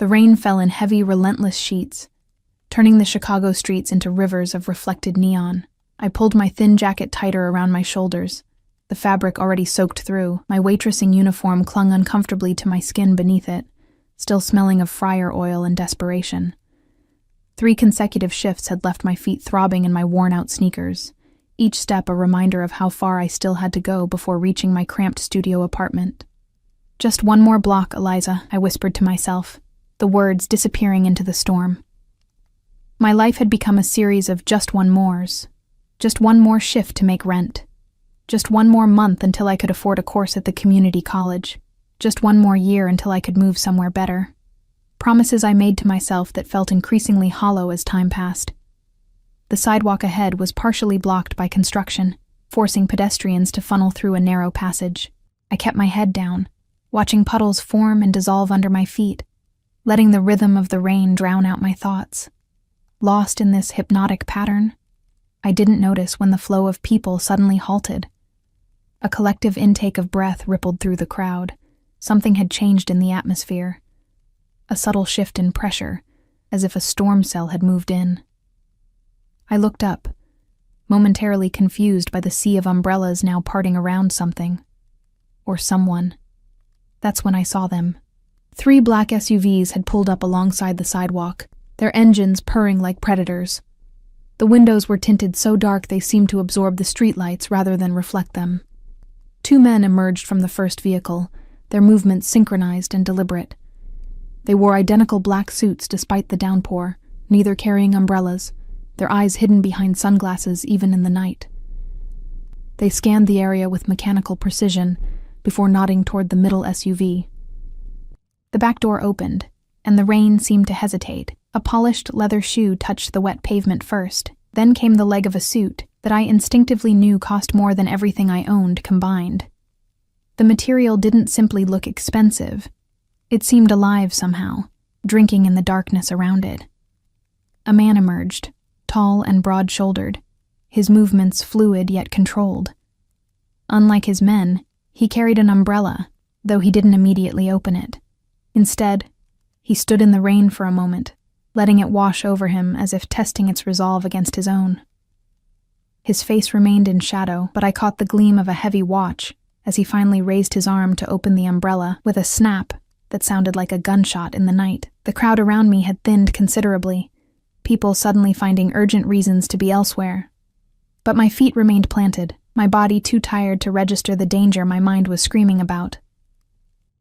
The rain fell in heavy, relentless sheets, turning the Chicago streets into rivers of reflected neon. I pulled my thin jacket tighter around my shoulders, the fabric already soaked through. My waitressing uniform clung uncomfortably to my skin beneath it, still smelling of fryer oil and desperation. 3 consecutive shifts had left my feet throbbing in my worn-out sneakers, each step a reminder of how far I still had to go before reaching my cramped studio apartment. "Just one more block, Eliza," I whispered to myself, the words disappearing into the storm. My life had become a series of just one mores. Just one more shift to make rent. Just one more month until I could afford a course at the community college. Just one more year until I could move somewhere better. Promises I made to myself that felt increasingly hollow as time passed. The sidewalk ahead was partially blocked by construction, forcing pedestrians to funnel through a narrow passage. I kept my head down, watching puddles form and dissolve under my feet, letting the rhythm of the rain drown out my thoughts. Lost in this hypnotic pattern, I didn't notice when the flow of people suddenly halted. A collective intake of breath rippled through the crowd. Something had changed in the atmosphere. A subtle shift in pressure, as if a storm cell had moved in. I looked up, momentarily confused by the sea of umbrellas now parting around something. Or someone. That's when I saw them. 3 black SUVs had pulled up alongside the sidewalk, their engines purring like predators. The windows were tinted so dark they seemed to absorb the streetlights rather than reflect them. 2 men emerged from the first vehicle, their movements synchronized and deliberate. They wore identical black suits despite the downpour, neither carrying umbrellas, their eyes hidden behind sunglasses even in the night. They scanned the area with mechanical precision before nodding toward the middle SUV. The back door opened, and the rain seemed to hesitate. A polished leather shoe touched the wet pavement first, then came the leg of a suit that I instinctively knew cost more than everything I owned combined. The material didn't simply look expensive. It seemed alive somehow, drinking in the darkness around it. A man emerged, tall and broad-shouldered, his movements fluid yet controlled. Unlike his men, he carried an umbrella, though he didn't immediately open it. Instead, he stood in the rain for a moment, letting it wash over him as if testing its resolve against his own. His face remained in shadow, but I caught the gleam of a heavy watch as he finally raised his arm to open the umbrella with a snap that sounded like a gunshot in the night. The crowd around me had thinned considerably, people suddenly finding urgent reasons to be elsewhere. But my feet remained planted, my body too tired to register the danger my mind was screaming about.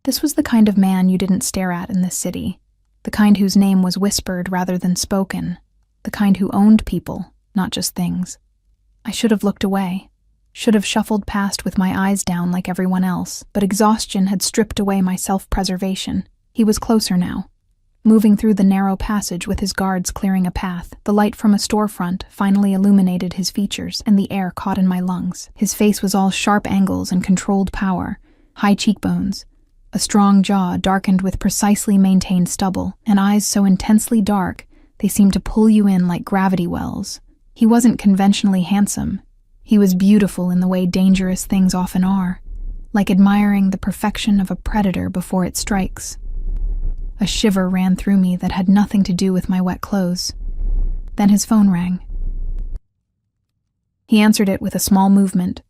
This was the kind of man you didn't stare at in this city. The kind whose name was whispered rather than spoken. The kind who owned people, not just things. I should have looked away. Should have shuffled past with my eyes down like everyone else, but exhaustion had stripped away my self-preservation. He was closer now, moving through the narrow passage with his guards clearing a path. The light from a storefront finally illuminated his features, and the air caught in my lungs. His face was all sharp angles and controlled power, high cheekbones, a strong jaw darkened with precisely maintained stubble, and eyes so intensely dark they seemed to pull you in like gravity wells. He wasn't conventionally handsome. He was beautiful in the way dangerous things often are, like admiring the perfection of a predator before it strikes. A shiver ran through me that had nothing to do with my wet clothes. Then his phone rang. He answered it with a small movement,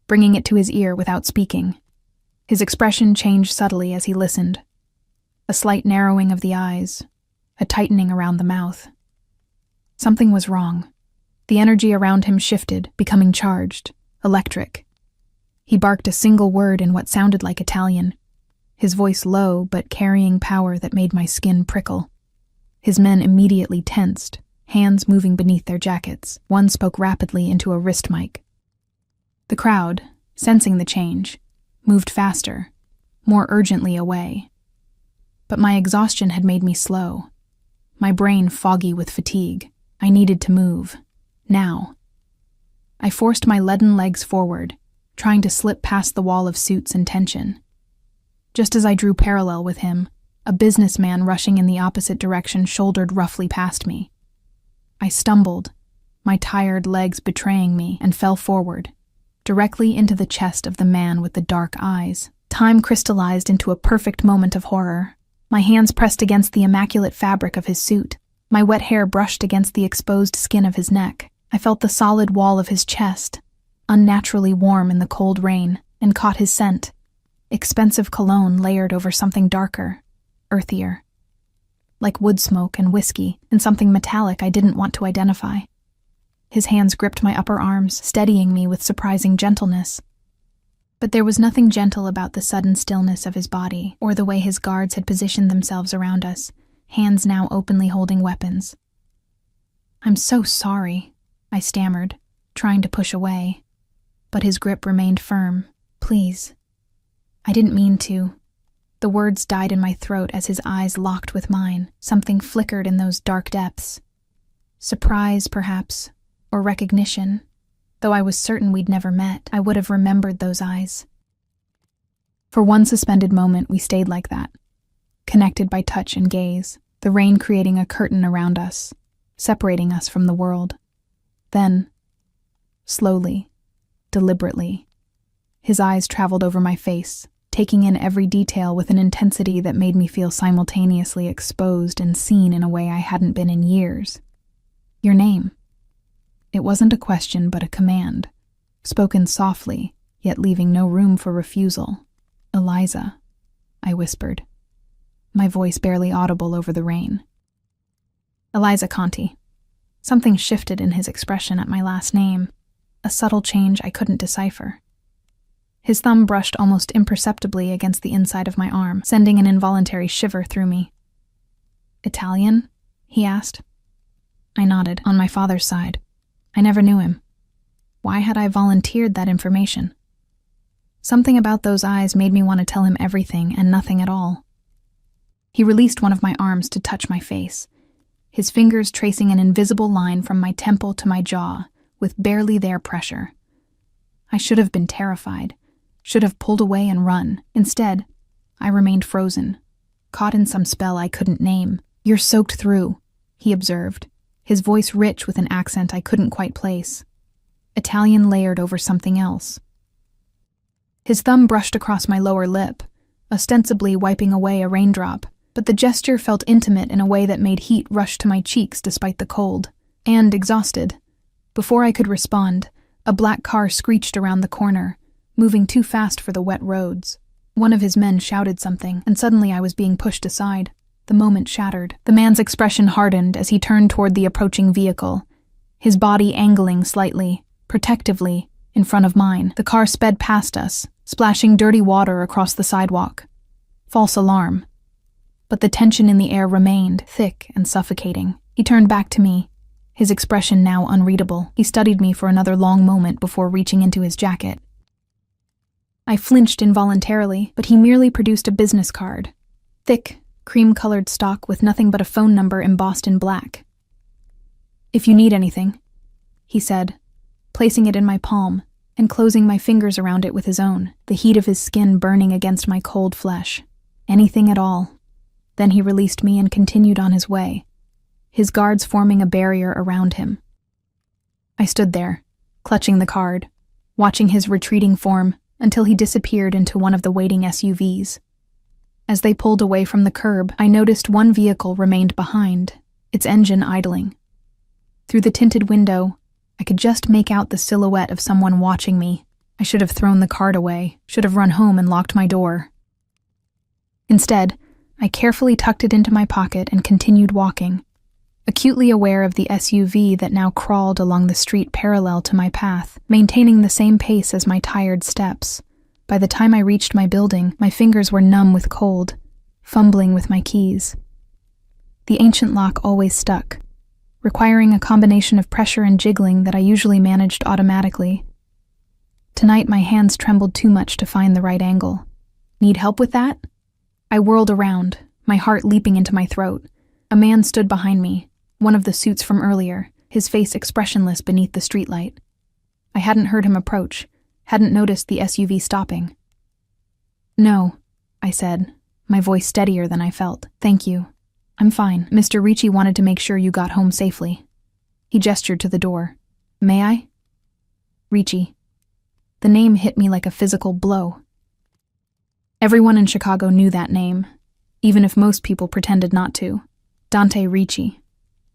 bringing it to his ear without speaking. His expression changed subtly as he listened. A slight narrowing of the eyes, a tightening around the mouth. Something was wrong. The energy around him shifted, becoming charged, electric. He barked a single word in what sounded like Italian, his voice low but carrying power that made my skin prickle. His men immediately tensed, hands moving beneath their jackets. One spoke rapidly into a wrist mic. The crowd, sensing the change, moved faster, more urgently away. But my exhaustion had made me slow, my brain foggy with fatigue. I needed to move. Now. I forced my leaden legs forward, trying to slip past the wall of suits and tension. Just as I drew parallel with him, a businessman rushing in the opposite direction shouldered roughly past me. I stumbled, my tired legs betraying me, and fell forward, directly into the chest of the man with the dark eyes. Time crystallized into a perfect moment of horror. My hands pressed against the immaculate fabric of his suit. My wet hair brushed against the exposed skin of his neck. I felt the solid wall of his chest, unnaturally warm in the cold rain, and caught his scent. Expensive cologne layered over something darker, earthier. Like wood smoke and whiskey, and something metallic I didn't want to identify. His hands gripped my upper arms, steadying me with surprising gentleness. But there was nothing gentle about the sudden stillness of his body, or the way his guards had positioned themselves around us, hands now openly holding weapons. "I'm so sorry," I stammered, trying to push away. But his grip remained firm. "Please." I didn't mean to. The words died in my throat as his eyes locked with mine. Something flickered in those dark depths. Surprise, perhaps, or recognition. Though I was certain we'd never met, I would have remembered those eyes. For one suspended moment, we stayed like that, connected by touch and gaze, the rain creating a curtain around us, separating us from the world. Then, slowly, deliberately, his eyes traveled over my face, taking in every detail with an intensity that made me feel simultaneously exposed and seen in a way I hadn't been in years. "Your name." It wasn't a question but a command, spoken softly, yet leaving no room for refusal. "Eliza," I whispered, my voice barely audible over the rain. "Eliza Conti." Something shifted in his expression at my last name, a subtle change I couldn't decipher. His thumb brushed almost imperceptibly against the inside of my arm, sending an involuntary shiver through me. "Italian?" he asked. I nodded. "On my father's side. I never knew him." Why had I volunteered that information? Something about those eyes made me want to tell him everything and nothing at all. He released one of my arms to touch my face, his fingers tracing an invisible line from my temple to my jaw, with barely there pressure. I should have been terrified, should have pulled away and run. Instead, I remained frozen, caught in some spell I couldn't name. "You're soaked through," he observed, his voice rich with an accent I couldn't quite place. Italian layered over something else. His thumb brushed across my lower lip, ostensibly wiping away a raindrop, but the gesture felt intimate in a way that made heat rush to my cheeks despite the cold. And exhausted. Before I could respond, a black car screeched around the corner, moving too fast for the wet roads. One of his men shouted something, and suddenly I was being pushed aside. The moment shattered. The man's expression hardened as he turned toward the approaching vehicle, his body angling slightly, protectively, in front of mine. The car sped past us, splashing dirty water across the sidewalk. False alarm. But the tension in the air remained, thick and suffocating. He turned back to me, his expression now unreadable. He studied me for another long moment before reaching into his jacket. I flinched involuntarily, but he merely produced a business card. Thick, cream-colored stock with nothing but a phone number embossed in black. "If you need anything," he said, placing it in my palm and closing my fingers around it with his own, the heat of his skin burning against my cold flesh. "Anything at all." Then he released me and continued on his way, his guards forming a barrier around him. I stood there, clutching the card, watching his retreating form until he disappeared into one of the waiting SUVs. As they pulled away from the curb, I noticed one vehicle remained behind, its engine idling. Through the tinted window, I could just make out the silhouette of someone watching me. I should have thrown the card away, should have run home and locked my door. Instead, I carefully tucked it into my pocket and continued walking, acutely aware of the SUV that now crawled along the street parallel to my path, maintaining the same pace as my tired steps. By the time I reached my building, my fingers were numb with cold, fumbling with my keys. The ancient lock always stuck, requiring a combination of pressure and jiggling that I usually managed automatically. Tonight my hands trembled too much to find the right angle. "Need help with that?" I whirled around, my heart leaping into my throat. A man stood behind me, one of the suits from earlier, his face expressionless beneath the streetlight. I hadn't heard him approach, hadn't noticed the SUV stopping. "No," I said, my voice steadier than I felt. "Thank you. I'm fine. Mr. Ricci wanted to make sure you got home safely." He gestured to the door. "May I?" Ricci. The name hit me like a physical blow. Everyone in Chicago knew that name. even if most people pretended not to. Dante Ricci,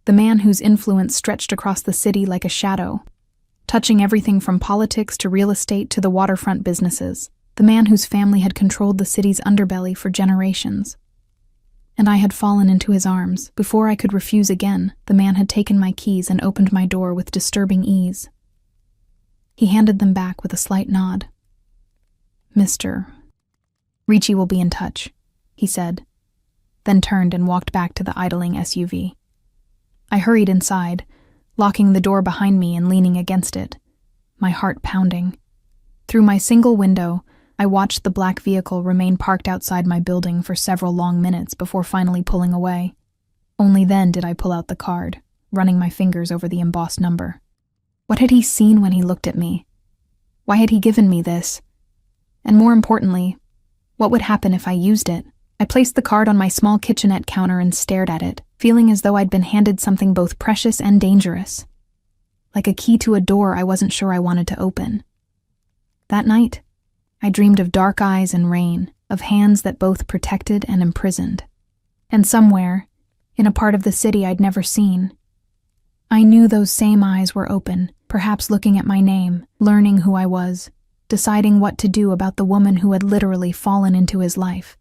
the man whose influence stretched across the city like a shadow, touching everything from politics to real estate to the waterfront businesses, the man whose family had controlled the city's underbelly for generations. And I had fallen into his arms. Before I could refuse again, the man had taken my keys and opened my door with disturbing ease. He handed them back with a slight nod. "Mr. Ricci will be in touch," he said, then turned and walked back to the idling SUV. I hurried inside, locking the door behind me and leaning against it, my heart pounding. Through my single window, I watched the black vehicle remain parked outside my building for several long minutes before finally pulling away. Only then did I pull out the card, running my fingers over the embossed number. What had he seen when he looked at me? Why had he given me this? And more importantly, what would happen if I used it? I placed the card on my small kitchenette counter and stared at it, feeling as though I'd been handed something both precious and dangerous. Like a key to a door I wasn't sure I wanted to open. That night, I dreamed of dark eyes and rain, of hands that both protected and imprisoned. And somewhere, in a part of the city I'd never seen, I knew those same eyes were open, perhaps looking at my name, learning who I was, deciding what to do about the woman who had literally fallen into his life.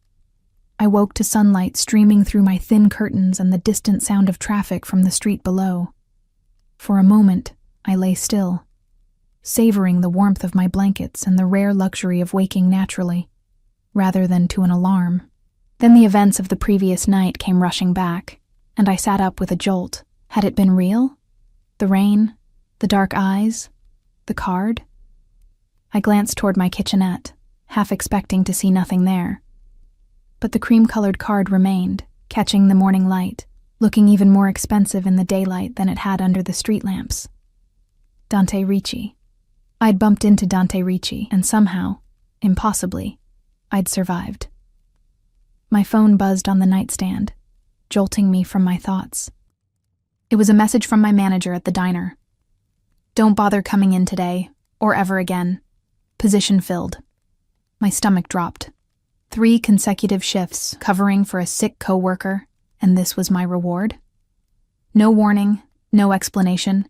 I woke to sunlight streaming through my thin curtains and the distant sound of traffic from the street below. For a moment, I lay still, savoring the warmth of my blankets and the rare luxury of waking naturally, rather than to an alarm. Then the events of the previous night came rushing back, and I sat up with a jolt. Had it been real? The rain? The dark eyes? The card? I glanced toward my kitchenette, half expecting to see nothing there. But the cream-colored card remained, catching the morning light, looking even more expensive in the daylight than it had under the street lamps. Dante Ricci. I'd bumped into Dante Ricci, and somehow, impossibly, I'd survived. My phone buzzed on the nightstand, jolting me from my thoughts. It was a message from my manager at the diner. "Don't bother coming in today, or ever again. Position filled." My stomach dropped. 3 consecutive shifts covering for a sick coworker, and this was my reward? No warning, no explanation,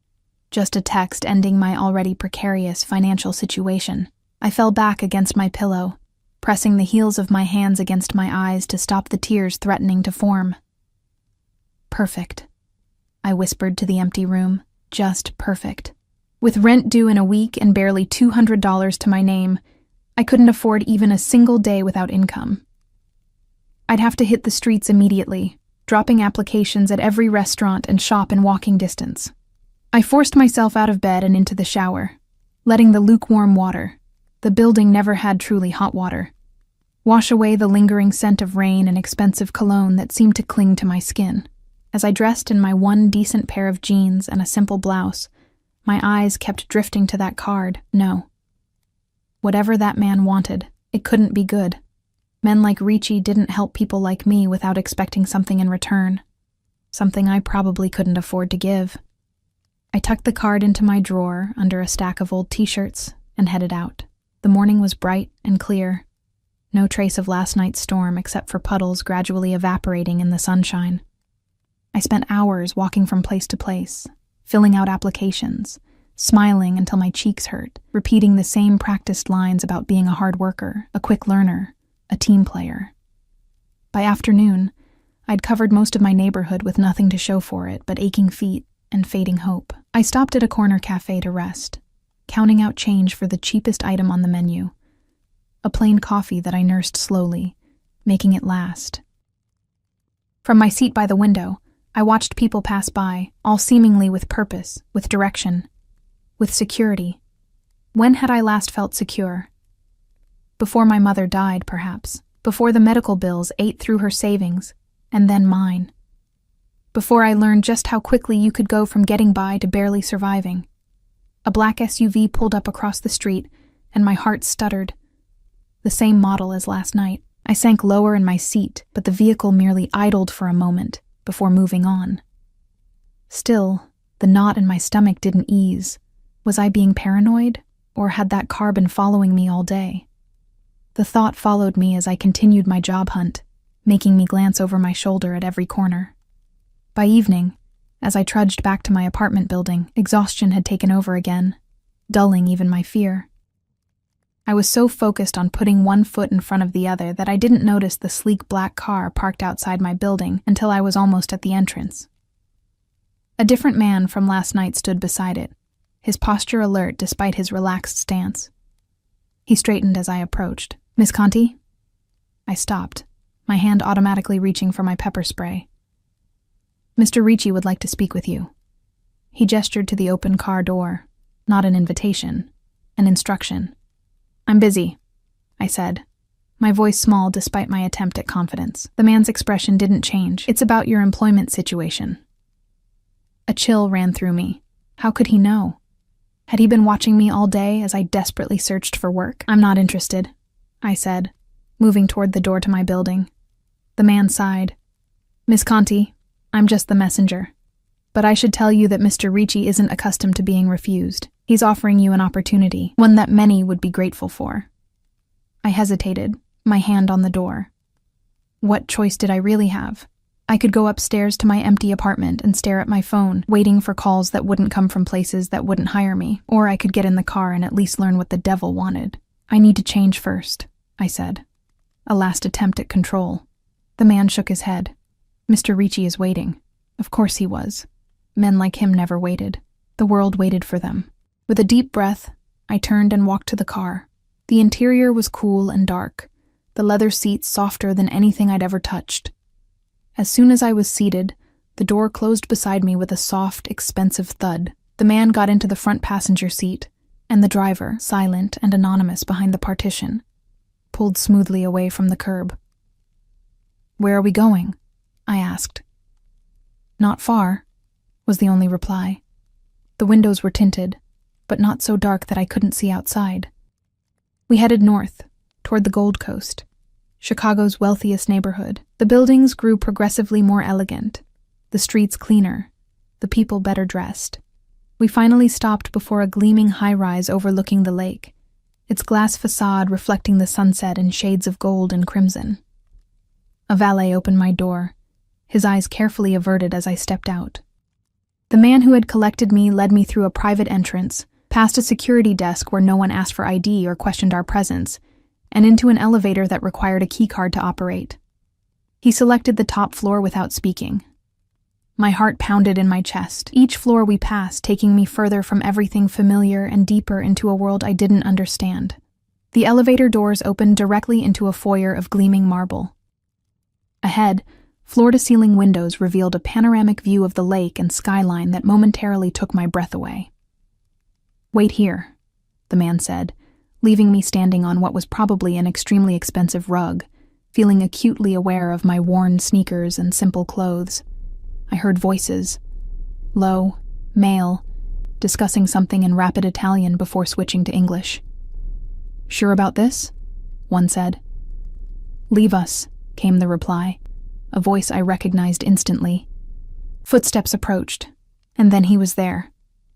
just a text ending my already precarious financial situation. I fell back against my pillow, pressing the heels of my hands against my eyes to stop the tears threatening to form. "Perfect," I whispered to the empty room. "Just perfect." With rent due in a week and barely $200 to my name, I couldn't afford even a single day without income. I'd have to hit the streets immediately, dropping applications at every restaurant and shop in walking distance. I forced myself out of bed and into the shower, letting the lukewarm water, the building never had truly hot water, wash away the lingering scent of rain and expensive cologne that seemed to cling to my skin. As I dressed in my one decent pair of jeans and a simple blouse, my eyes kept drifting to that card. No. Whatever that man wanted, it couldn't be good. Men like Ricci didn't help people like me without expecting something in return, something I probably couldn't afford to give. I tucked the card into my drawer under a stack of old t-shirts and headed out. The morning was bright and clear. No trace of last night's storm except for puddles gradually evaporating in the sunshine. I spent hours walking from place to place, filling out applications, smiling until my cheeks hurt, repeating the same practiced lines about being a hard worker, a quick learner, a team player. By afternoon, I'd covered most of my neighborhood with nothing to show for it but aching feet and fading hope. I stopped at a corner cafe to rest, counting out change for the cheapest item on the menu, a plain coffee that I nursed slowly, making it last. From my seat by the window, I watched people pass by, all seemingly with purpose, with direction, with security. When had I last felt secure? Before my mother died, perhaps. Before the medical bills ate through her savings, and then mine. Before I learned just how quickly you could go from getting by to barely surviving. A black SUV pulled up across the street, and my heart stuttered. The same model as last night. I sank lower in my seat, but the vehicle merely idled for a moment before moving on. Still, the knot in my stomach didn't ease. Was I being paranoid, or had that car been following me all day? The thought followed me as I continued my job hunt, making me glance over my shoulder at every corner. By evening, as I trudged back to my apartment building, exhaustion had taken over again, dulling even my fear. I was so focused on putting one foot in front of the other that I didn't notice the sleek black car parked outside my building until I was almost at the entrance. A different man from last night stood beside it, his posture alert despite his relaxed stance. He straightened as I approached. "Miss Conti?" I stopped, my hand automatically reaching for my pepper spray. "Mr. Ricci would like to speak with you." He gestured to the open car door, not an invitation, an instruction. "I'm busy," I said, my voice small despite my attempt at confidence. The man's expression didn't change. "It's about your employment situation." A chill ran through me. How could he know? Had he been watching me all day as I desperately searched for work? "I'm not interested," I said, moving toward the door to my building. The man sighed. "Miss Conti, I'm just the messenger. But I should tell you that Mr. Ricci isn't accustomed to being refused. He's offering you an opportunity, one that many would be grateful for." I hesitated, my hand on the door. What choice did I really have? I could go upstairs to my empty apartment and stare at my phone, waiting for calls that wouldn't come from places that wouldn't hire me, or I could get in the car and at least learn what the devil wanted. "I need to change first," I said. A last attempt at control. The man shook his head. "Mr. Ricci is waiting." Of course he was. Men like him never waited. The world waited for them. With a deep breath, I turned and walked to the car. The interior was cool and dark, the leather seats softer than anything I'd ever touched. As soon as I was seated, the door closed beside me with a soft, expensive thud. The man got into the front passenger seat, and the driver, silent and anonymous behind the partition, pulled smoothly away from the curb. "Where are we going?" I asked. "Not far," was the only reply. The windows were tinted, but not so dark that I couldn't see outside. We headed north, toward the Gold Coast, Chicago's wealthiest neighborhood. The buildings grew progressively more elegant, the streets cleaner, the people better dressed. We finally stopped before a gleaming high-rise overlooking the lake, its glass facade reflecting the sunset in shades of gold and crimson. A valet opened my door, his eyes carefully averted as I stepped out. The man who had collected me led me through a private entrance, past a security desk where no one asked for ID or questioned our presence, and into an elevator that required a keycard to operate. He selected the top floor without speaking. My heart pounded in my chest, each floor we passed taking me further from everything familiar and deeper into a world I didn't understand. The elevator doors opened directly into a foyer of gleaming marble. Ahead, floor-to-ceiling windows revealed a panoramic view of the lake and skyline that momentarily took my breath away. "Wait here," the man said, leaving me standing on what was probably an extremely expensive rug, feeling acutely aware of my worn sneakers and simple clothes. I heard voices, low, male, discussing something in rapid Italian before switching to English. "Sure about this?" one said. "Leave us," came the reply, a voice I recognized instantly. Footsteps approached, and then he was there.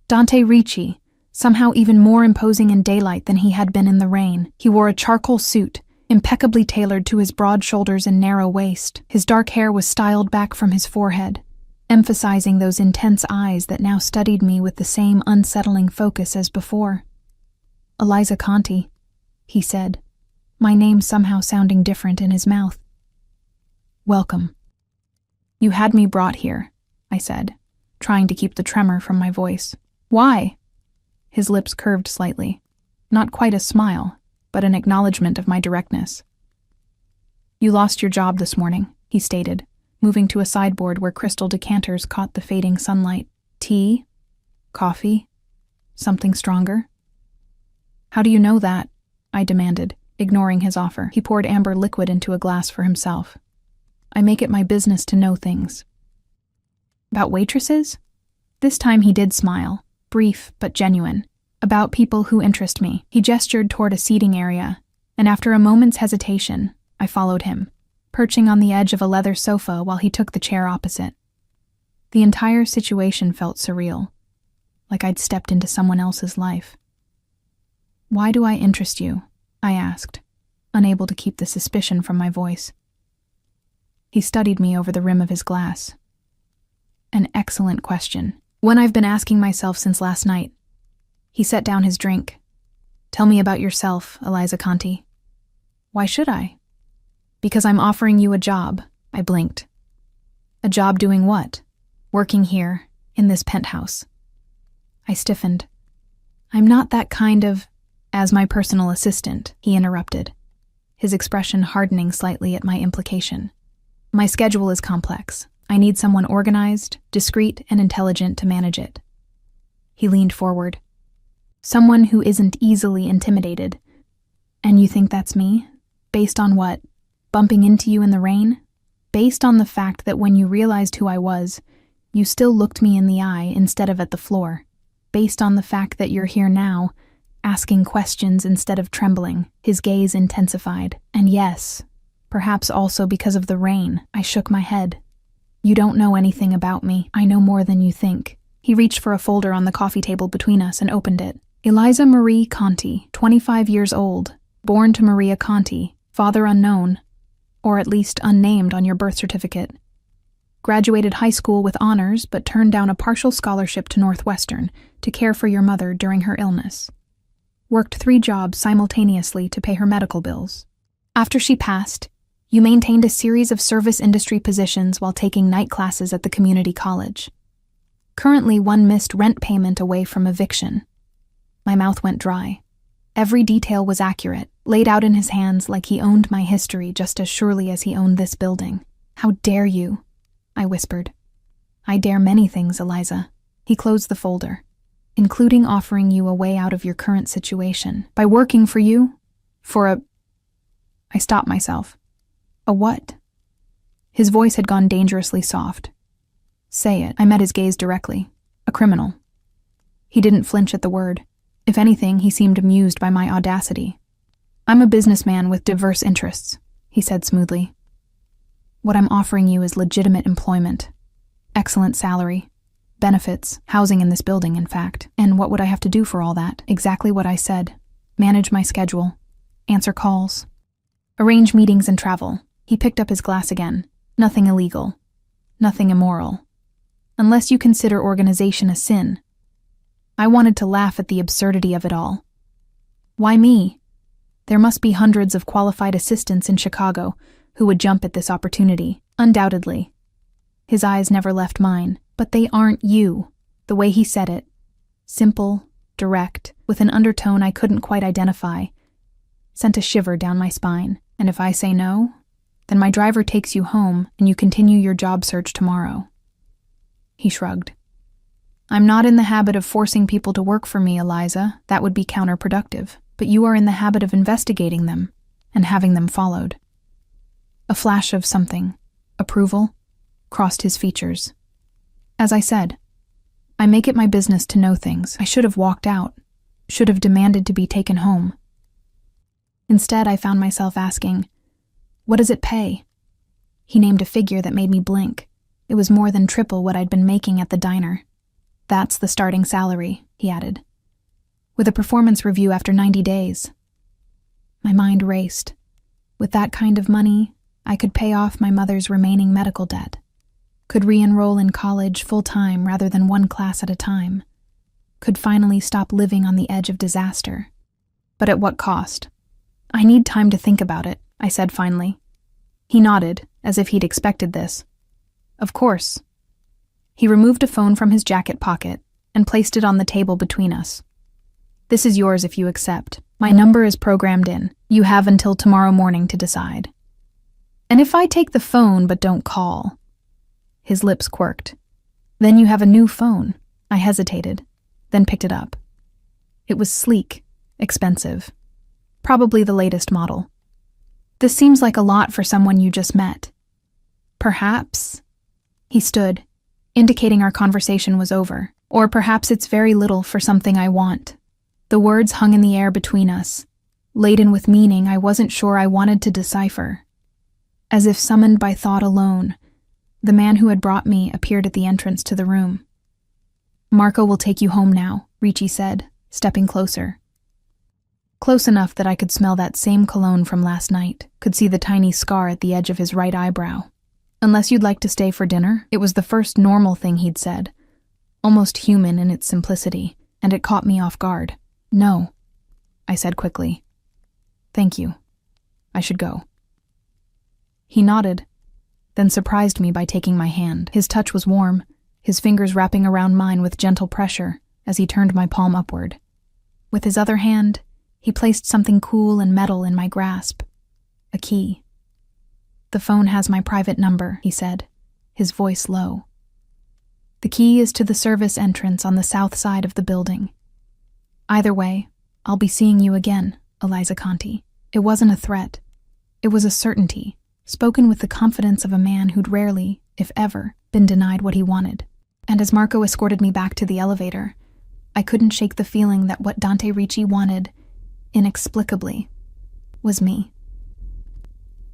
Dante Ricci, somehow even more imposing in daylight than he had been in the rain. He wore a charcoal suit, impeccably tailored to his broad shoulders and narrow waist. His dark hair was styled back from his forehead, emphasizing those intense eyes that now studied me with the same unsettling focus as before. "Eliza Conti," he said, my name somehow sounding different in his mouth. "Welcome." "You had me brought here," I said, trying to keep the tremor from my voice. "Why?" His lips curved slightly. Not quite a smile, but an acknowledgement of my directness. "You lost your job this morning," he stated, moving to a sideboard where crystal decanters caught the fading sunlight. "Tea? Coffee? Something stronger?" "How do you know that?" I demanded, ignoring his offer. He poured amber liquid into a glass for himself. "I make it my business to know things." "About waitresses?" This time he did smile, brief but genuine. "About people who interest me." He gestured toward a seating area, and after a moment's hesitation, I followed him, perching on the edge of a leather sofa while he took the chair opposite. The entire situation felt surreal, like I'd stepped into someone else's life. "Why do I interest you?" I asked, unable to keep the suspicion from my voice. He studied me over the rim of his glass. An excellent question. One I've been asking myself since last night. He set down his drink. Tell me about yourself, Eliza Conti. Why should I? Because I'm offering you a job, I blinked. A job doing what? Working here, in this penthouse. I stiffened. I'm not that kind of... As my personal assistant, he interrupted, his expression hardening slightly at my implication. My schedule is complex. I need someone organized, discreet, and intelligent to manage it. He leaned forward. Someone who isn't easily intimidated. And you think that's me? Based on what? Bumping into you in the rain? Based on the fact that when you realized who I was, you still looked me in the eye instead of at the floor. Based on the fact that you're here now, asking questions instead of trembling. His gaze intensified. And yes, perhaps also because of the rain, I shook my head. You don't know anything about me. I know more than you think. He reached for a folder on the coffee table between us and opened it. Eliza Marie Conti, 25 years old, born to Maria Conti, father unknown, or at least unnamed on your birth certificate. Graduated high school with honors, but turned down a partial scholarship to Northwestern to care for your mother during her illness. Worked 3 jobs simultaneously to pay her medical bills. After she passed, you maintained a series of service industry positions while taking night classes at the community college. Currently, one missed rent payment away from eviction. My mouth went dry. Every detail was accurate, laid out in his hands like he owned my history just as surely as he owned this building. How dare you? I whispered. I dare many things, Eliza. He closed the folder, including offering you a way out of your current situation. By working for you? I stopped myself. A what? His voice had gone dangerously soft. Say it. I met his gaze directly. A criminal. He didn't flinch at the word. If anything, he seemed amused by my audacity. I'm a businessman with diverse interests, he said smoothly. What I'm offering you is legitimate employment. Excellent salary. Benefits. Housing in this building, in fact. And what would I have to do for all that? Exactly what I said. Manage my schedule. Answer calls. Arrange meetings and travel. He picked up his glass again. Nothing illegal. Nothing immoral. Unless you consider organization a sin. I wanted to laugh at the absurdity of it all. Why me? There must be hundreds of qualified assistants in Chicago who would jump at this opportunity, undoubtedly. His eyes never left mine. But they aren't you. The way he said it. Simple, direct, with an undertone I couldn't quite identify, sent a shiver down my spine. And if I say no, then my driver takes you home and you continue your job search tomorrow. He shrugged. I'm not in the habit of forcing people to work for me, Eliza. That would be counterproductive. But you are in the habit of investigating them and having them followed. A flash of something, approval, crossed his features. As I said, I make it my business to know things. I should have walked out, should have demanded to be taken home. Instead, I found myself asking, what does it pay? He named a figure that made me blink. It was more than triple what I'd been making at the diner. That's the starting salary, he added, with a performance review after 90 days. My mind raced. With that kind of money, I could pay off my mother's remaining medical debt, could re-enroll in college full-time rather than 1 class at a time, could finally stop living on the edge of disaster. But at what cost? I need time to think about it, I said finally. He nodded, as if he'd expected this. Of course. He removed a phone from his jacket pocket and placed it on the table between us. This is yours if you accept. My number is programmed in. You have until tomorrow morning to decide. And if I take the phone but don't call? His lips quirked. Then you have a new phone. I hesitated, then picked it up. It was sleek, expensive. Probably the latest model. This seems like a lot for someone you just met. Perhaps. He stood, indicating our conversation was over. Or perhaps it's very little for something I want. The words hung in the air between us, laden with meaning I wasn't sure I wanted to decipher. As if summoned by thought alone, the man who had brought me appeared at the entrance to the room. Marco will take you home now, Ricci said, stepping closer. Close enough that I could smell that same cologne from last night, could see the tiny scar at the edge of his right eyebrow. Unless you'd like to stay for dinner? It was the first normal thing he'd said, almost human in its simplicity, and it caught me off guard. No, I said quickly. Thank you. I should go. He nodded, then surprised me by taking my hand. His touch was warm, his fingers wrapping around mine with gentle pressure as he turned my palm upward. With his other hand, he placed something cool and metal in my grasp. A key. The phone has my private number, he said, his voice low. The key is to the service entrance on the south side of the building. Either way, I'll be seeing you again, Eliza Conti. It wasn't a threat. It was a certainty, spoken with the confidence of a man who'd rarely, if ever, been denied what he wanted. And as Marco escorted me back to the elevator, I couldn't shake the feeling that what Dante Ricci wanted, inexplicably, was me.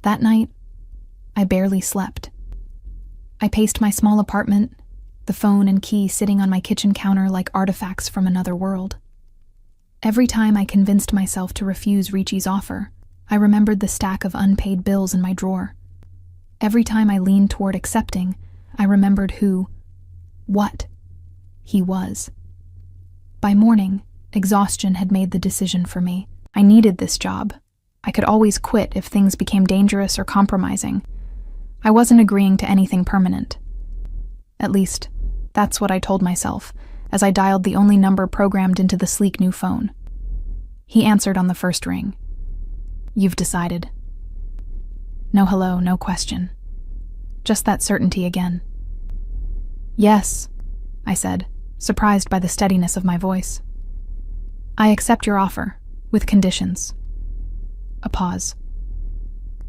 That night, I barely slept. I paced my small apartment, the phone and key sitting on my kitchen counter like artifacts from another world. Every time I convinced myself to refuse Ricci's offer, I remembered the stack of unpaid bills in my drawer. Every time I leaned toward accepting, I remembered what he was. By morning, exhaustion had made the decision for me. I needed this job. I could always quit if things became dangerous or compromising. I wasn't agreeing to anything permanent. At least, that's what I told myself as I dialed the only number programmed into the sleek new phone. He answered on the first ring. You've decided. No hello, no question. Just that certainty again. Yes, I said, surprised by the steadiness of my voice. I accept your offer, with conditions. A pause.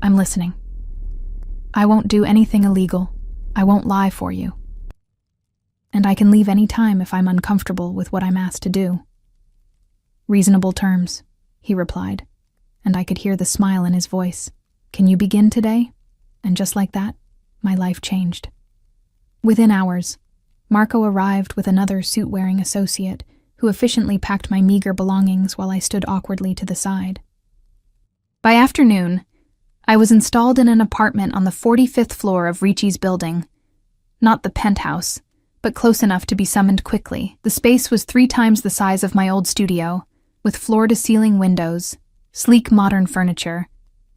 I'm listening. I won't do anything illegal. I won't lie for you. And I can leave any time if I'm uncomfortable with what I'm asked to do. Reasonable terms, he replied, and I could hear the smile in his voice. Can you begin today? And just like that, my life changed. Within hours, Marco arrived with another suit-wearing associate who efficiently packed my meager belongings while I stood awkwardly to the side. By afternoon, I was installed in an apartment on the 45th floor of Ricci's building. Not the penthouse, but close enough to be summoned quickly. The space was 3 times the size of my old studio, with floor-to-ceiling windows, sleek modern furniture,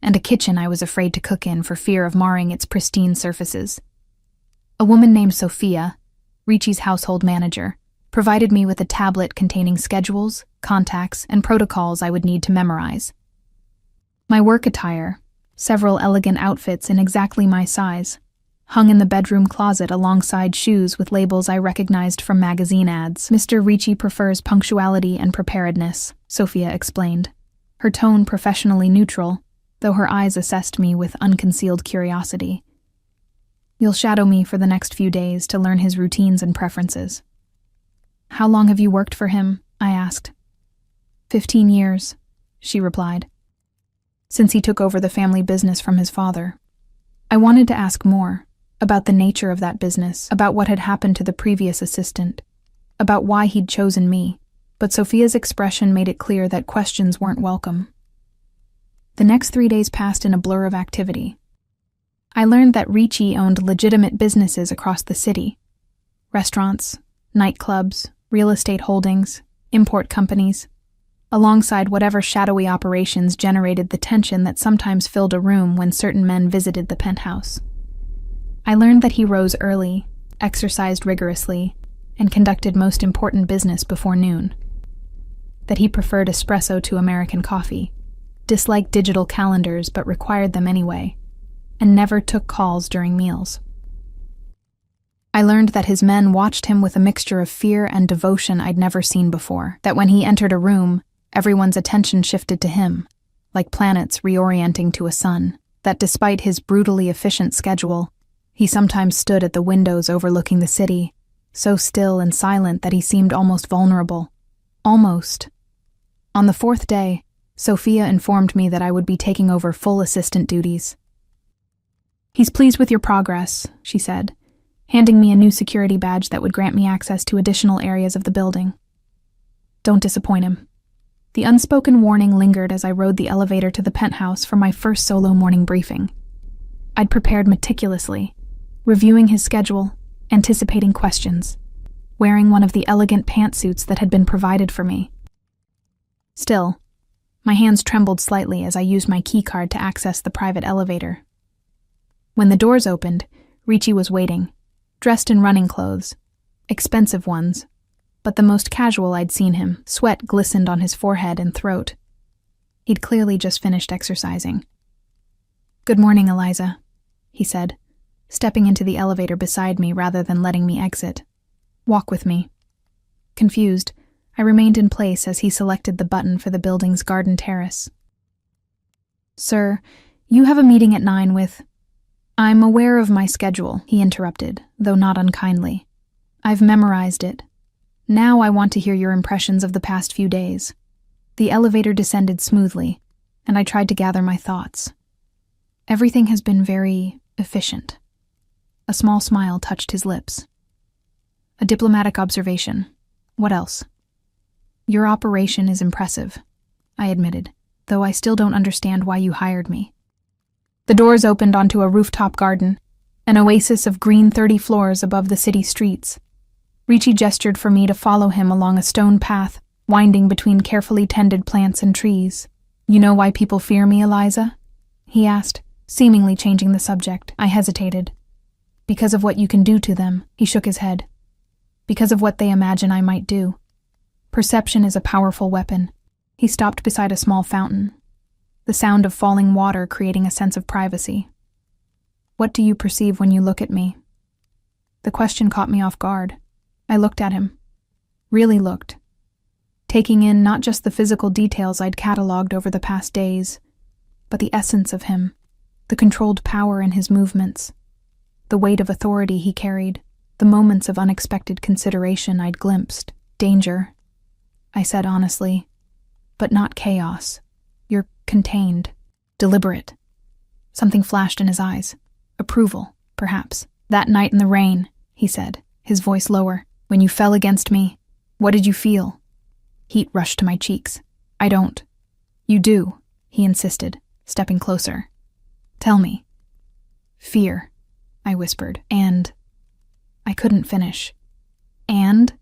and a kitchen I was afraid to cook in for fear of marring its pristine surfaces. A woman named Sophia, Ricci's household manager, provided me with a tablet containing schedules, contacts, and protocols I would need to memorize. My work attire, several elegant outfits in exactly my size, hung in the bedroom closet alongside shoes with labels I recognized from magazine ads. Mr. Ricci prefers punctuality and preparedness, Sophia explained, her tone professionally neutral, though her eyes assessed me with unconcealed curiosity. You'll shadow me for the next few days to learn his routines and preferences. How long have you worked for him? I asked. 15 years, she replied, since he took over the family business from his father. I wanted to ask more, about the nature of that business, about what had happened to the previous assistant, about why he'd chosen me, but Sophia's expression made it clear that questions weren't welcome. The next 3 days passed in a blur of activity. I learned that Ricci owned legitimate businesses across the city. Restaurants, nightclubs, real estate holdings, import companies, alongside whatever shadowy operations generated the tension that sometimes filled a room when certain men visited the penthouse. I learned that he rose early, exercised rigorously, and conducted most important business before noon. That he preferred espresso to American coffee, disliked digital calendars but required them anyway, and never took calls during meals. I learned that his men watched him with a mixture of fear and devotion I'd never seen before, that when he entered a room, everyone's attention shifted to him, like planets reorienting to a sun, that despite his brutally efficient schedule, he sometimes stood at the windows overlooking the city, so still and silent that he seemed almost vulnerable. Almost. On the 4th day, Sophia informed me that I would be taking over full assistant duties. He's pleased with your progress, she said, handing me a new security badge that would grant me access to additional areas of the building. Don't disappoint him. The unspoken warning lingered as I rode the elevator to the penthouse for my first solo morning briefing. I'd prepared meticulously, reviewing his schedule, anticipating questions, wearing one of the elegant pantsuits that had been provided for me. Still, my hands trembled slightly as I used my keycard to access the private elevator. When the doors opened, Ricci was waiting, dressed in running clothes, expensive ones, but the most casual I'd seen him. Sweat glistened on his forehead and throat. He'd clearly just finished exercising. "Good morning, Eliza," he said, stepping into the elevator beside me rather than letting me exit. "Walk with me." Confused, I remained in place as he selected the button for the building's garden terrace. "Sir, you have a meeting at 9 with—" "I'm aware of my schedule," he interrupted, though not unkindly. "I've memorized it. Now I want to hear your impressions of the past few days." The elevator descended smoothly, and I tried to gather my thoughts. "Everything has been very efficient." A small smile touched his lips. "A diplomatic observation. What else?" "Your operation is impressive," I admitted, "though I still don't understand why you hired me." The doors opened onto a rooftop garden, an oasis of green 30 floors above the city streets. Ricci gestured for me to follow him along a stone path, winding between carefully tended plants and trees. "You know why people fear me, Eliza?" he asked, seemingly changing the subject. I hesitated. "Because of what you can do to them," he shook his head. "Because of what they imagine I might do. Perception is a powerful weapon." He stopped beside a small fountain, the sound of falling water creating a sense of privacy. "What do you perceive when you look at me?" The question caught me off guard. I looked at him. Really looked. Taking in not just the physical details I'd catalogued over the past days, but the essence of him, the controlled power in his movements, the weight of authority he carried, the moments of unexpected consideration I'd glimpsed. "Danger," I said honestly, "but not chaos. You're contained, deliberate." Something flashed in his eyes. Approval, perhaps. "That night in the rain," he said, his voice lower, "when you fell against me, what did you feel?" Heat rushed to my cheeks. "I don't." "You do," he insisted, stepping closer. "Tell me." "Fear," I whispered, "and—" I couldn't finish. "And?"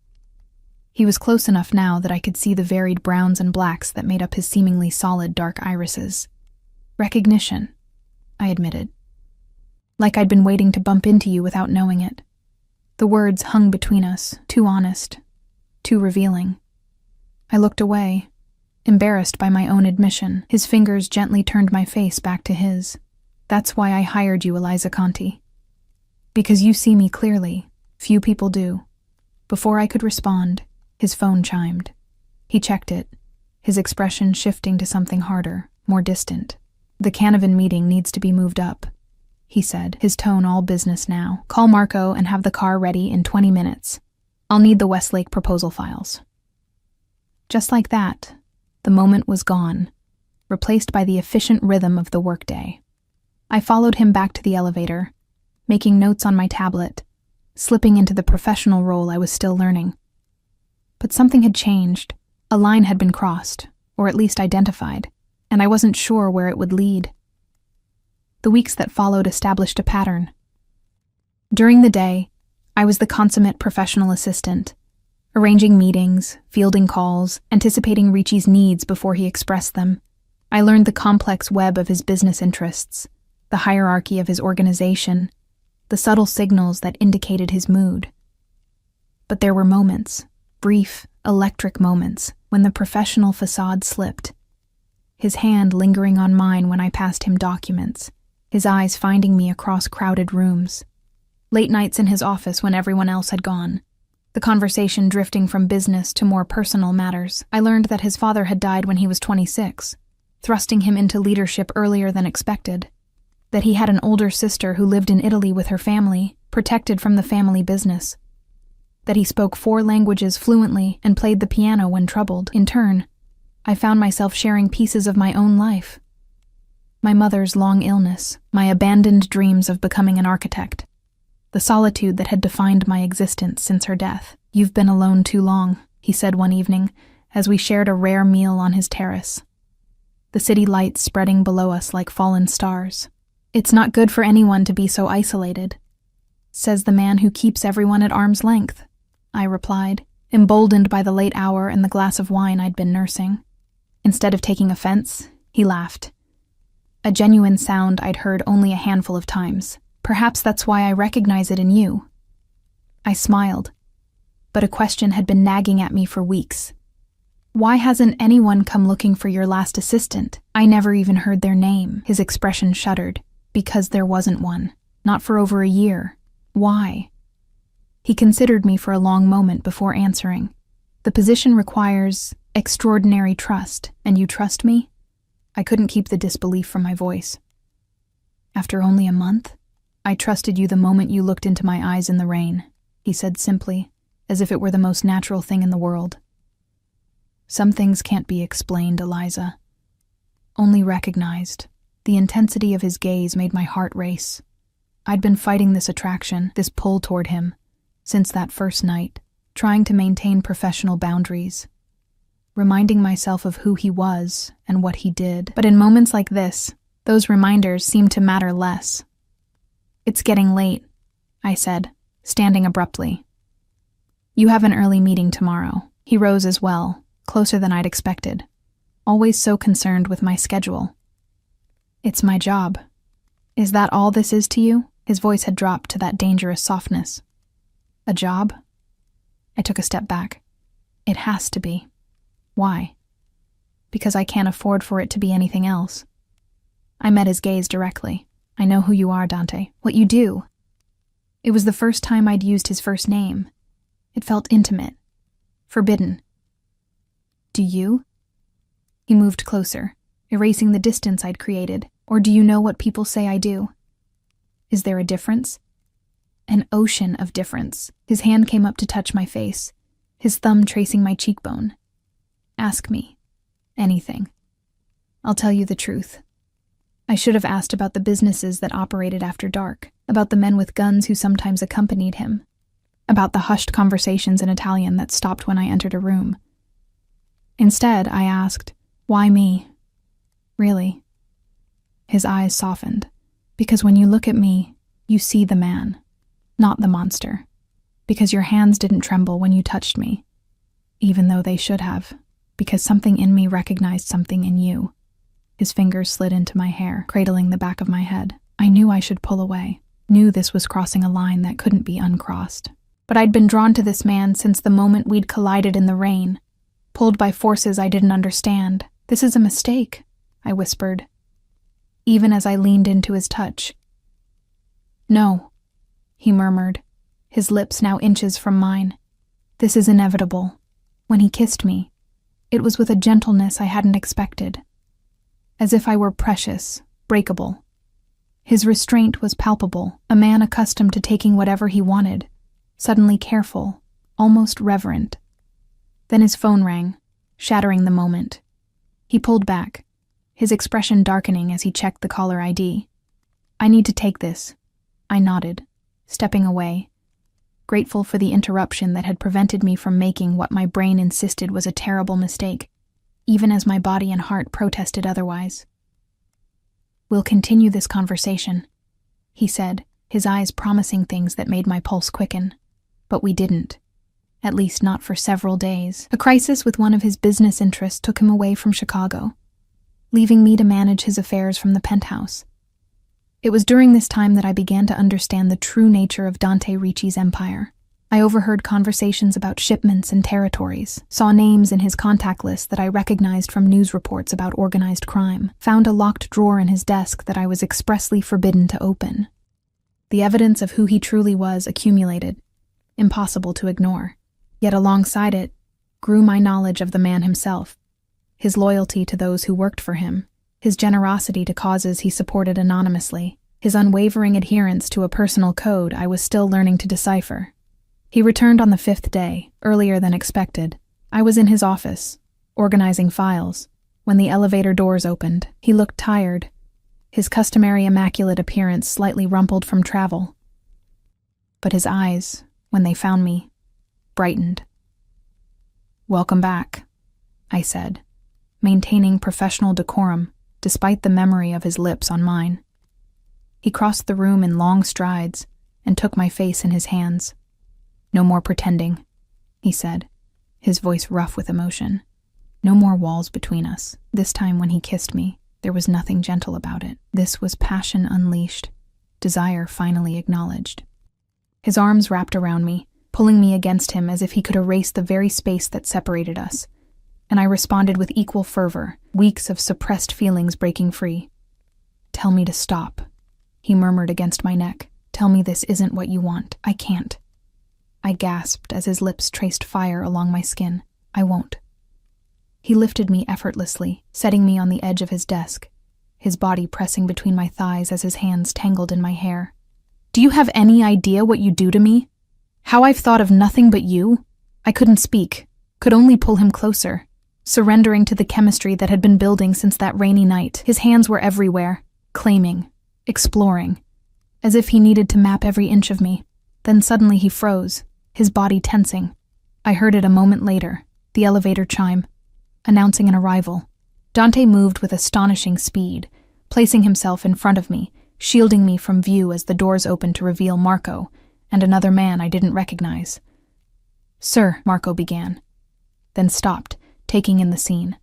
He was close enough now that I could see the varied browns and blacks that made up his seemingly solid dark irises. "Recognition," I admitted. "Like I'd been waiting to bump into you without knowing it." The words hung between us, too honest, too revealing. I looked away, embarrassed by my own admission. His fingers gently turned my face back to his. "That's why I hired you, Eliza Conti. Because you see me clearly. Few people do." Before I could respond, his phone chimed. He checked it, his expression shifting to something harder, more distant. "The Canavan meeting needs to be moved up," he said, his tone all business now. "Call Marco and have the car ready in 20 minutes. I'll need the Westlake proposal files." Just like that, the moment was gone, replaced by the efficient rhythm of the workday. I followed him back to the elevator, making notes on my tablet, slipping into the professional role I was still learning. But something had changed. A line had been crossed, or at least identified, and I wasn't sure where it would lead. The weeks that followed established a pattern. During the day, I was the consummate professional assistant, arranging meetings, fielding calls, anticipating Ricci's needs before he expressed them. I learned the complex web of his business interests, the hierarchy of his organization, the subtle signals that indicated his mood. But there were moments, brief, electric moments, when the professional facade slipped, his hand lingering on mine when I passed him documents, his eyes finding me across crowded rooms. Late nights in his office when everyone else had gone, the conversation drifting from business to more personal matters. I learned that his father had died when he was 26, thrusting him into leadership earlier than expected, that he had an older sister who lived in Italy with her family, protected from the family business, that he spoke 4 languages fluently and played the piano when troubled. In turn, I found myself sharing pieces of my own life. My mother's long illness, my abandoned dreams of becoming an architect, the solitude that had defined my existence since her death. "You've been alone too long," he said one evening, as we shared a rare meal on his terrace, the city lights spreading below us like fallen stars. "It's not good for anyone to be so isolated." Says the man who keeps everyone at arm's length, I replied, emboldened by the late hour and the glass of wine I'd been nursing. Instead of taking offense, he laughed. A genuine sound I'd heard only a handful of times. Perhaps that's why I recognize it in you. I smiled, but a question had been nagging at me for weeks. Why hasn't anyone come looking for your last assistant? I never even heard their name. His expression shuddered. Because there wasn't one. Not for over a year. Why? He considered me for a long moment before answering. The position requires extraordinary trust, and you trust me? I couldn't keep the disbelief from my voice. After only a month? I trusted you the moment you looked into my eyes in the rain, he said simply, as if it were the most natural thing in the world. Some things can't be explained, Eliza. Only recognized. The intensity of his gaze made my heart race. I'd been fighting this attraction, this pull toward him, since that first night, trying to maintain professional boundaries, reminding myself of who he was and what he did. But in moments like this, those reminders seemed to matter less. It's getting late, I said, standing abruptly. You have an early meeting tomorrow. He rose as well, closer than I'd expected, always so concerned with my schedule. It's my job. Is that all this is to you? His voice had dropped to that dangerous softness. A job? I took a step back. It has to be. Why? Because I can't afford for it to be anything else. I met his gaze directly. I know who you are, Dante. What you do. It was the first time I'd used his first name. It felt intimate. Forbidden. Do you? He moved closer, erasing the distance I'd created. Or do you know what people say I do? Is there a difference? An ocean of difference. His hand came up to touch my face, his thumb tracing my cheekbone. Ask me. Anything. I'll tell you the truth. I should have asked about the businesses that operated after dark, about the men with guns who sometimes accompanied him, about the hushed conversations in Italian that stopped when I entered a room. Instead, I asked, why me? Really? His eyes softened, because when you look at me, you see the man, not the monster, because your hands didn't tremble when you touched me, even though they should have, because something in me recognized something in you. His fingers slid into my hair, cradling the back of my head. I knew I should pull away, knew this was crossing a line that couldn't be uncrossed. But I'd been drawn to this man since the moment we'd collided in the rain, pulled by forces I didn't understand. This is a mistake, I whispered, even as I leaned into his touch. No, he murmured, his lips now inches from mine. This is inevitable. When he kissed me, it was with a gentleness I hadn't expected, as if I were precious, breakable. His restraint was palpable, a man accustomed to taking whatever he wanted, suddenly careful, almost reverent. Then his phone rang, shattering the moment. He pulled back, his expression darkening as he checked the caller ID. I need to take this. I nodded, stepping away, grateful for the interruption that had prevented me from making what my brain insisted was a terrible mistake, even as my body and heart protested otherwise. We'll continue this conversation, he said, his eyes promising things that made my pulse quicken. But we didn't. At least not for several days. A crisis with one of his business interests took him away from Chicago, leaving me to manage his affairs from the penthouse. It was during this time that I began to understand the true nature of Dante Ricci's empire. I overheard conversations about shipments and territories, saw names in his contact list that I recognized from news reports about organized crime, found a locked drawer in his desk that I was expressly forbidden to open. The evidence of who he truly was accumulated, impossible to ignore. Yet alongside it grew my knowledge of the man himself, his loyalty to those who worked for him, his generosity to causes he supported anonymously, his unwavering adherence to a personal code I was still learning to decipher. He returned on the 5th day, earlier than expected. I was in his office, organizing files, when the elevator doors opened. He looked tired, his customary immaculate appearance slightly rumpled from travel. But his eyes, when they found me, brightened. Welcome back, I said, maintaining professional decorum despite the memory of his lips on mine. He crossed the room in long strides, and took my face in his hands. "No more pretending," he said, his voice rough with emotion. No more walls between us. This time when he kissed me, there was nothing gentle about it. This was passion unleashed, desire finally acknowledged. His arms wrapped around me, pulling me against him as if he could erase the very space that separated us, and I responded with equal fervor, weeks of suppressed feelings breaking free. "Tell me to stop," he murmured against my neck. "Tell me this isn't what you want. I can't." I gasped as his lips traced fire along my skin. "I won't." He lifted me effortlessly, setting me on the edge of his desk, his body pressing between my thighs as his hands tangled in my hair. "Do you have any idea what you do to me? How I've thought of nothing but you?" I couldn't speak, could only pull him closer, surrendering to the chemistry that had been building since that rainy night. His hands were everywhere, claiming, exploring, as if he needed to map every inch of me. Then suddenly he froze, his body tensing. I heard it a moment later, the elevator chime, announcing an arrival. Dante moved with astonishing speed, placing himself in front of me, shielding me from view as the doors opened to reveal Marco and another man I didn't recognize. "Sir," Marco began, then stopped, taking in the scene.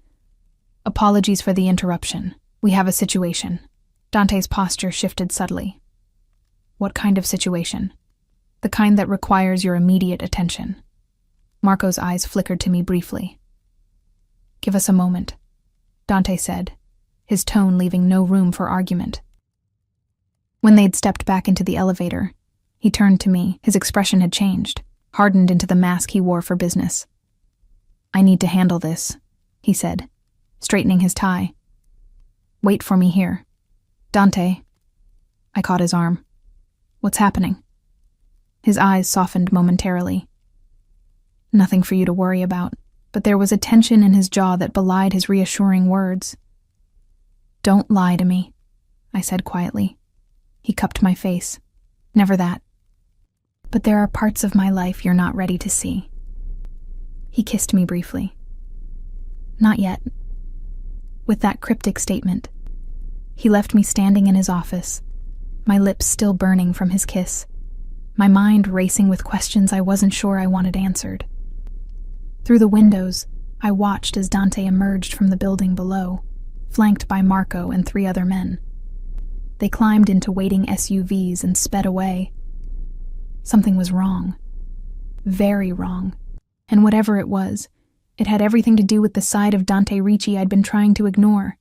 "Apologies for the interruption. We have a situation." Dante's posture shifted subtly. "What kind of situation?" "The kind that requires your immediate attention." Marco's eyes flickered to me briefly. "Give us a moment," Dante said, his tone leaving no room for argument. When they'd stepped back into the elevator, he turned to me. His expression had changed, hardened into the mask he wore for business. "I need to handle this," he said, straightening his tie. "Wait for me here." "Dante." I caught his arm. "What's happening?" His eyes softened momentarily. "Nothing for you to worry about," but there was a tension in his jaw that belied his reassuring words. "Don't lie to me," I said quietly. He cupped my face. "Never that. But there are parts of my life you're not ready to see." He kissed me briefly. "Not yet." With that cryptic statement, he left me standing in his office, my lips still burning from his kiss, my mind racing with questions I wasn't sure I wanted answered. Through the windows, I watched as Dante emerged from the building below, flanked by Marco and 3 other men. They climbed into waiting SUVs and sped away. Something was wrong. Very wrong. And whatever it was, it had everything to do with the side of Dante Ricci I'd been trying to ignore.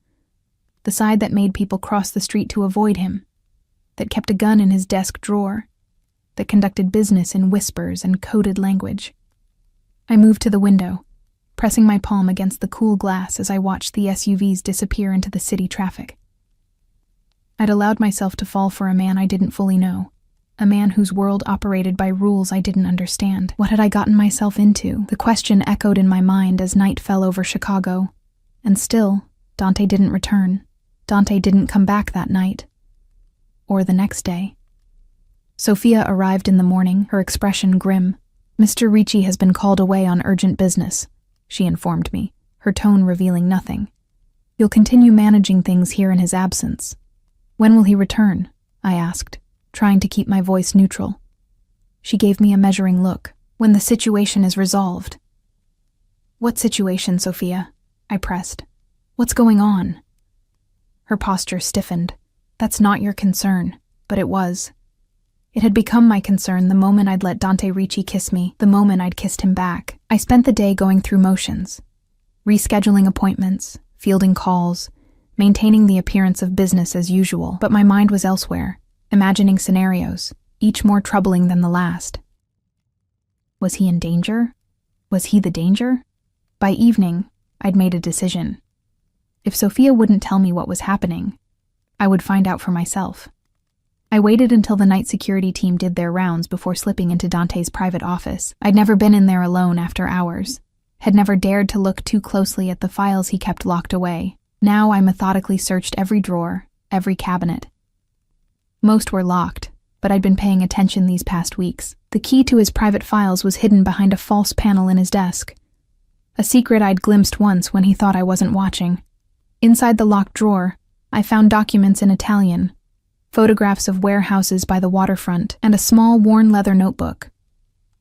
The side that made people cross the street to avoid him, that kept a gun in his desk drawer, that conducted business in whispers and coded language. I moved to the window, pressing my palm against the cool glass as I watched the SUVs disappear into the city traffic. I'd allowed myself to fall for a man I didn't fully know, a man whose world operated by rules I didn't understand. What had I gotten myself into? The question echoed in my mind as night fell over Chicago. And still, Dante didn't return. Dante didn't come back that night. Or the next day. Sophia arrived in the morning, her expression grim. "Mr. Ricci has been called away on urgent business," she informed me, her tone revealing nothing. "You'll continue managing things here in his absence." "When will he return?" I asked, trying to keep my voice neutral. She gave me a measuring look. "When the situation is resolved." "What situation, Sophia?" I pressed. "What's going on?" Her posture stiffened. "That's not your concern," but it was. It had become my concern the moment I'd let Dante Ricci kiss me, the moment I'd kissed him back. I spent the day going through motions, rescheduling appointments, fielding calls, maintaining the appearance of business as usual, but my mind was elsewhere, imagining scenarios, each more troubling than the last. Was he in danger? Was he the danger? By evening, I'd made a decision. If Sophia wouldn't tell me what was happening, I would find out for myself. I waited until the night security team did their rounds before slipping into Dante's private office. I'd never been in there alone after hours, had never dared to look too closely at the files he kept locked away. Now I methodically searched every drawer, every cabinet. Most were locked, but I'd been paying attention these past weeks. The key to his private files was hidden behind a false panel in his desk. A secret I'd glimpsed once when he thought I wasn't watching. Inside the locked drawer, I found documents in Italian, photographs of warehouses by the waterfront, and a small worn leather notebook.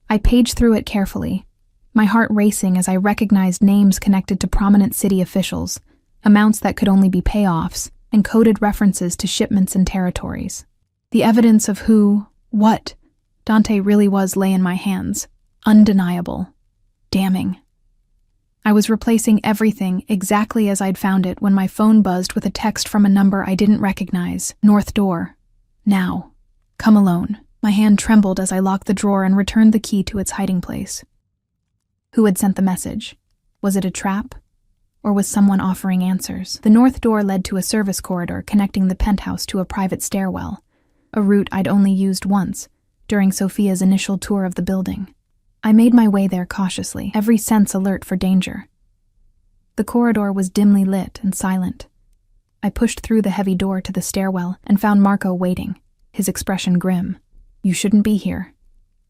I paged through it carefully, my heart racing as I recognized names connected to prominent city officials, amounts that could only be payoffs, and coded references to shipments and territories. The evidence of who, what, Dante really was lay in my hands. Undeniable. Damning. I was replacing everything exactly as I'd found it when my phone buzzed with a text from a number I didn't recognize. North door. Now. Come alone. My hand trembled as I locked the drawer and returned the key to its hiding place. Who had sent the message? Was it a trap? Or was someone offering answers? The north door led to a service corridor connecting the penthouse to a private stairwell, a route I'd only used once, during Sophia's initial tour of the building. I made my way there cautiously, every sense alert for danger. The corridor was dimly lit and silent. I pushed through the heavy door to the stairwell and found Marco waiting, his expression grim. "You shouldn't be here,"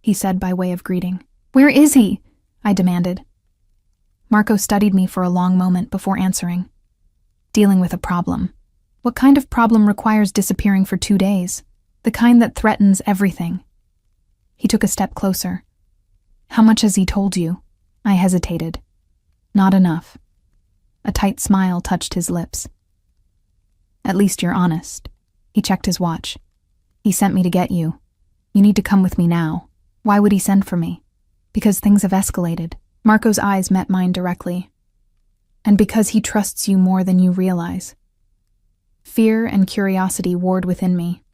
he said by way of greeting. "Where is he?" I demanded. Marco studied me for a long moment before answering. "Dealing with a problem." "What kind of problem requires disappearing for 2 days? The kind that threatens everything." He took a step closer. "How much has he told you?" I hesitated. "Not enough." A tight smile touched his lips. "At least you're honest." He checked his watch. "He sent me to get you. You need to come with me now." "Why would he send for me?" "Because things have escalated." Marco's eyes met mine directly. "And because he trusts you more than you realize." Fear and curiosity warred within me.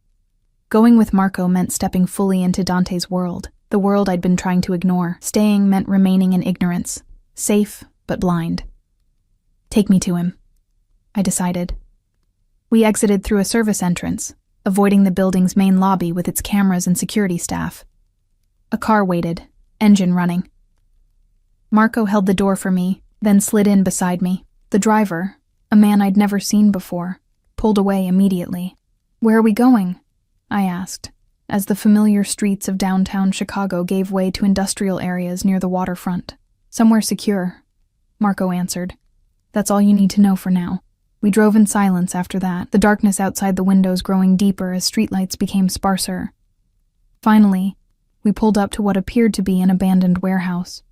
Going with Marco meant stepping fully into Dante's world, the world I'd been trying to ignore. Staying meant remaining in ignorance, safe but blind. "Take me to him," I decided. We exited through a service entrance, avoiding the building's main lobby with its cameras and security staff. A car waited, engine running. Marco held the door for me, then slid in beside me. The driver, a man I'd never seen before, pulled away immediately. "Where are we going?" I asked, as the familiar streets of downtown Chicago gave way to industrial areas near the waterfront. "Somewhere secure," Marco answered. "That's all you need to know for now." We drove in silence after that, the darkness outside the windows growing deeper as streetlights became sparser. Finally, we pulled up to what appeared to be an abandoned warehouse.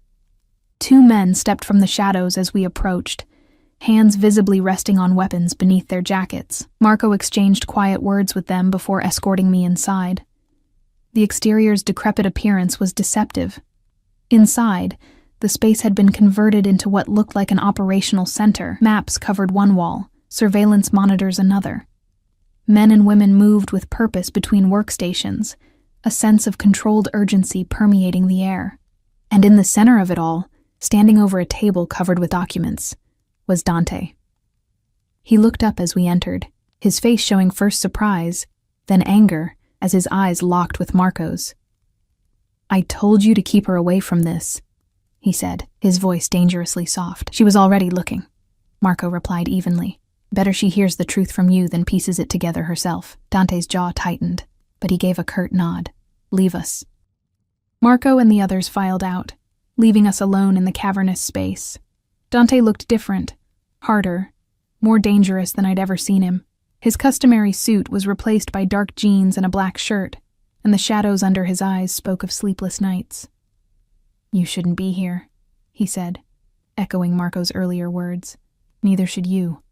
2 men stepped from the shadows as we approached, hands visibly resting on weapons beneath their jackets. Marco exchanged quiet words with them before escorting me inside. The exterior's decrepit appearance was deceptive. Inside, the space had been converted into what looked like an operational center. Maps covered one wall, surveillance monitors another. Men and women moved with purpose between workstations, a sense of controlled urgency permeating the air. And in the center of it all, standing over a table covered with documents, was Dante. He looked up as we entered, his face showing first surprise, then anger, as his eyes locked with Marco's. "I told you to keep her away from this," he said, his voice dangerously soft. "She was already looking," Marco replied evenly. "Better she hears the truth from you than pieces it together herself." Dante's jaw tightened, but he gave a curt nod. "Leave us." Marco and the others filed out, leaving us alone in the cavernous space. Dante looked different, harder, more dangerous than I'd ever seen him. His customary suit was replaced by dark jeans and a black shirt, and the shadows under his eyes spoke of sleepless nights. "You shouldn't be here," he said, echoing Marco's earlier words. "Neither should you,"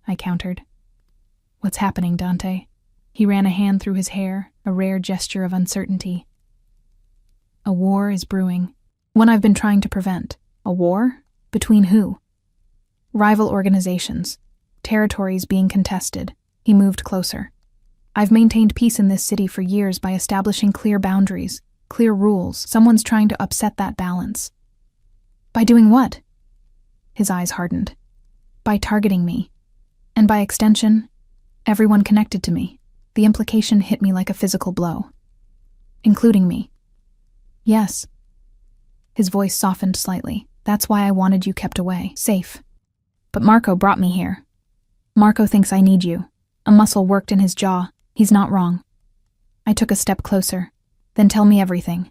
I countered. "What's happening, Dante?" He ran a hand through his hair, a rare gesture of uncertainty. "A war is brewing. One I've been trying to prevent." "A war? Between who?" "Rival organizations. Territories being contested." He moved closer. "I've maintained peace in this city for years by establishing clear boundaries, clear rules. Someone's trying to upset that balance." "By doing what?" His eyes hardened. "By targeting me. And by extension, everyone connected to me." The implication hit me like a physical blow. "Including me." "Yes." His voice softened slightly. "That's why I wanted you kept away, safe. But Marco brought me here. Marco thinks I need you." A muscle worked in his jaw. "He's not wrong." I took a step closer. "Then tell me everything.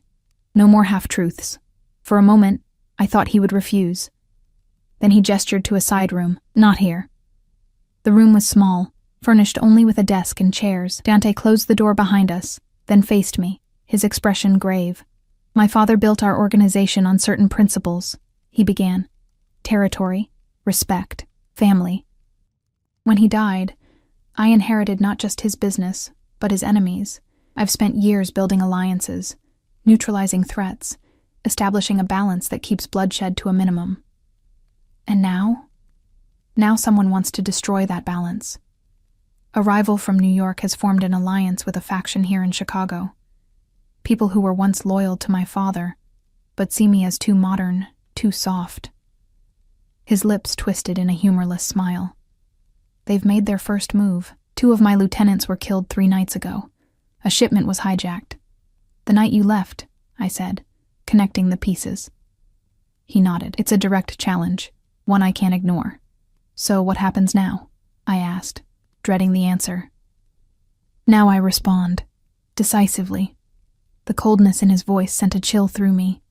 No more half-truths." For a moment, I thought he would refuse. Then he gestured to a side room. "Not here." The room was small, furnished only with a desk and chairs. Dante closed the door behind us, then faced me, his expression grave. My father built our organization on certain principles, he began. Territory, respect, family. When he died, I inherited not just his business, but his enemies. I've spent years building alliances, neutralizing threats, establishing a balance that keeps bloodshed to a minimum. And now someone wants to destroy that balance. A rival from New York has formed an alliance with a faction here in Chicago. People who were once loyal to my father, but see me as too modern, too soft. His lips twisted in a humorless smile. They've made their first move. 2 of my lieutenants were killed 3 nights ago. A shipment was hijacked. The night you left, I said, connecting the pieces. He nodded. It's a direct challenge, one I can't ignore. So what happens now? I asked, dreading the answer. Now I respond, decisively. The coldness in his voice sent a chill through me.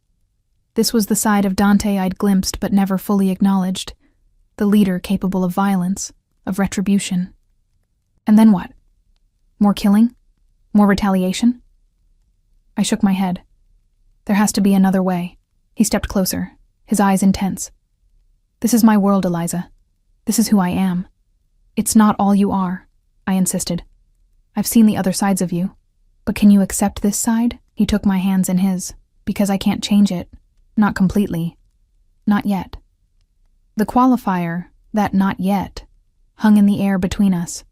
This was the side of Dante I'd glimpsed but never fully acknowledged, the leader capable of violence, of retribution. And then what? More killing? More retaliation? I shook my head. There has to be another way. He stepped closer, his eyes intense. This is my world, Eliza. This is who I am. It's not all you are, I insisted. I've seen the other sides of you. But can you accept this side? He took my hands in his, because I can't change it. Not completely. Not yet. The qualifier, that not yet, hung in the air between us.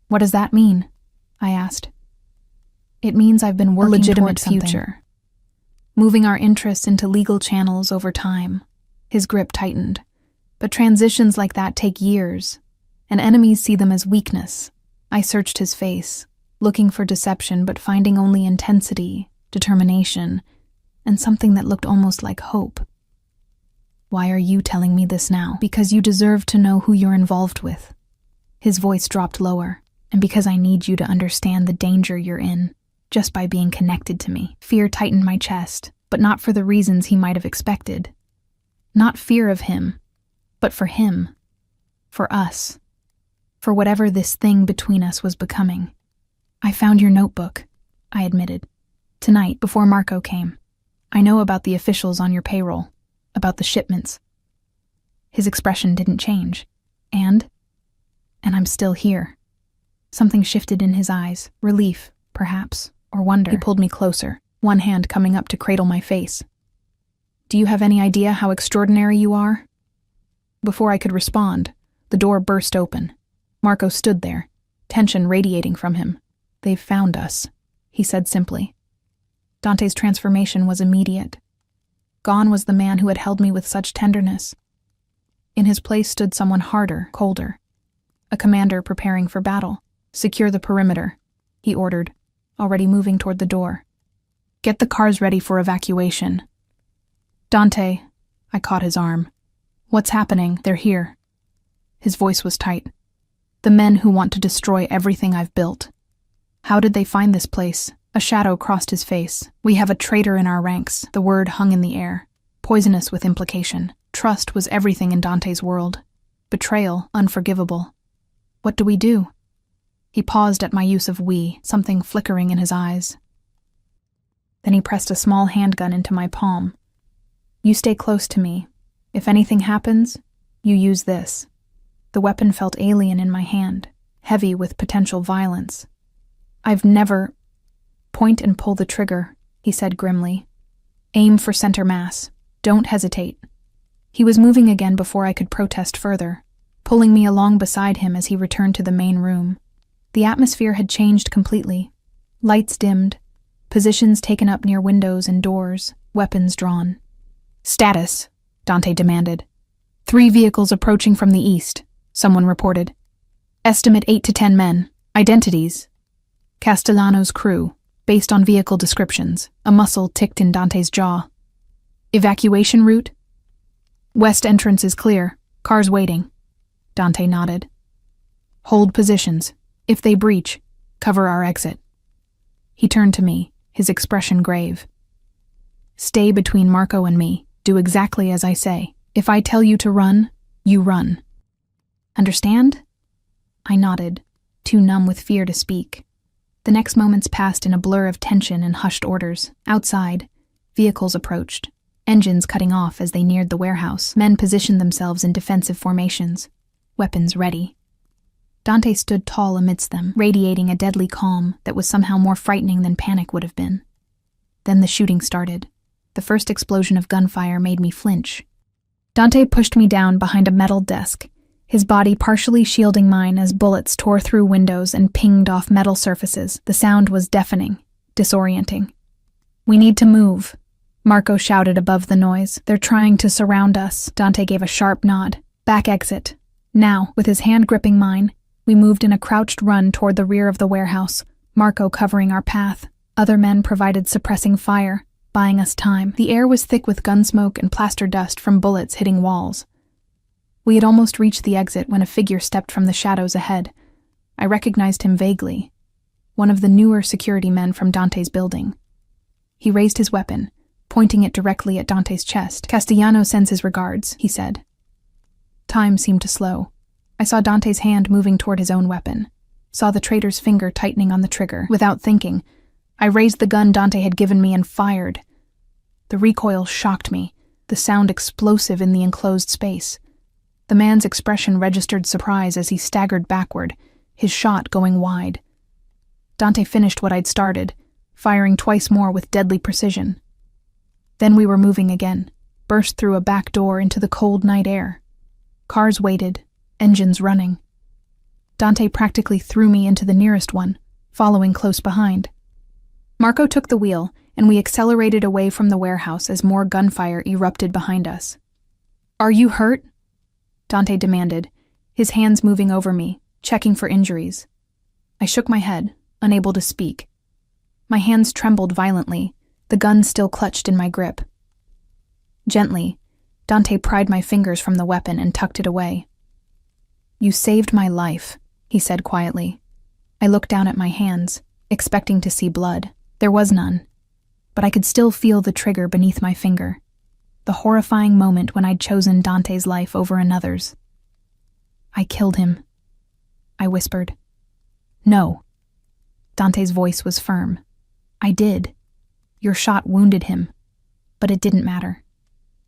What does that mean? I asked. It means I've been working toward something. Future. Moving our interests into legal channels over time. His grip tightened. But transitions like that take years, and enemies see them as weakness. I searched his face, looking for deception but finding only intensity, determination, and something that looked almost like hope. Why are you telling me this now? Because you deserve to know who you're involved with. His voice dropped lower. And because I need you to understand the danger you're in, just by being connected to me. Fear tightened my chest, but not for the reasons he might have expected. Not fear of him, but for him. For us. For whatever this thing between us was becoming. I found your notebook, I admitted. Tonight, before Marco came. I know about the officials on your payroll, about the shipments. His expression didn't change. And I'm still here. Something shifted in his eyes, relief, perhaps, or wonder. He pulled me closer, one hand coming up to cradle my face. Do you have any idea how extraordinary you are? Before I could respond, the door burst open. Marco stood there, tension radiating from him. They've found us, he said simply. Dante's transformation was immediate. Gone was the man who had held me with such tenderness. In his place stood someone harder, colder. A commander preparing for battle. Secure the perimeter, he ordered, already moving toward the door. Get the cars ready for evacuation. Dante, I caught his arm. What's happening? They're here. His voice was tight. The men who want to destroy everything I've built. How did they find this place? A shadow crossed his face. We have a traitor in our ranks. The word hung in the air, poisonous with implication. Trust was everything in Dante's world. Betrayal, unforgivable. What do we do? He paused at my use of we, something flickering in his eyes. Then he pressed a small handgun into my palm. You stay close to me. If anything happens, you use this. The weapon felt alien in my hand, heavy with potential violence. I've never... Point and pull the trigger, he said grimly. Aim for center mass. Don't hesitate. He was moving again before I could protest further, pulling me along beside him as he returned to the main room. The atmosphere had changed completely. Lights dimmed, positions taken up near windows and doors, weapons drawn. Status, Dante demanded. 3 vehicles approaching from the east, someone reported. Estimate 8 to 10 men. Identities. Castellano's crew, based on vehicle descriptions. A muscle ticked in Dante's jaw. Evacuation route? West entrance is clear. Cars waiting. Dante nodded. Hold positions. If they breach, cover our exit. He turned to me, his expression grave. Stay between Marco and me. Do exactly as I say. If I tell you to run, you run. Understand? I nodded, too numb with fear to speak. The next moments passed in a blur of tension and hushed orders. Outside, vehicles approached, engines cutting off as they neared the warehouse. Men positioned themselves in defensive formations, weapons ready. Dante stood tall amidst them, radiating a deadly calm that was somehow more frightening than panic would have been. Then the shooting started. The first explosion of gunfire made me flinch. Dante pushed me down behind a metal desk, his body partially shielding mine as bullets tore through windows and pinged off metal surfaces. The sound was deafening, disorienting. "We need to move," Marco shouted above the noise. "They're trying to surround us." Dante gave a sharp nod. "Back exit. Now." With his hand gripping mine, we moved in a crouched run toward the rear of the warehouse, Marco covering our path. Other men provided suppressing fire, buying us time. The air was thick with gun smoke and plaster dust from bullets hitting walls. We had almost reached the exit when a figure stepped from the shadows ahead. I recognized him vaguely. One of the newer security men from Dante's building. He raised his weapon, pointing it directly at Dante's chest. "Castellano sends his regards," he said. Time seemed to slow. I saw Dante's hand moving toward his own weapon, saw the traitor's finger tightening on the trigger. Without thinking, I raised the gun Dante had given me and fired. The recoil shocked me, the sound explosive in the enclosed space. The man's expression registered surprise as he staggered backward, his shot going wide. Dante finished what I'd started, firing twice more with deadly precision. Then we were moving again, burst through a back door into the cold night air. Cars waited, engines running. Dante practically threw me into the nearest one, following close behind. Marco took the wheel, and we accelerated away from the warehouse as more gunfire erupted behind us. "Are you hurt?" Dante demanded, his hands moving over me, checking for injuries. I shook my head, unable to speak. My hands trembled violently, the gun still clutched in my grip. Gently, Dante pried my fingers from the weapon and tucked it away. "You saved my life," he said quietly. I looked down at my hands, expecting to see blood. There was none, but I could still feel the trigger beneath my finger. The horrifying moment when I'd chosen Dante's life over another's. "I killed him," I whispered. "No." Dante's voice was firm. "I did. Your shot wounded him, but it didn't matter.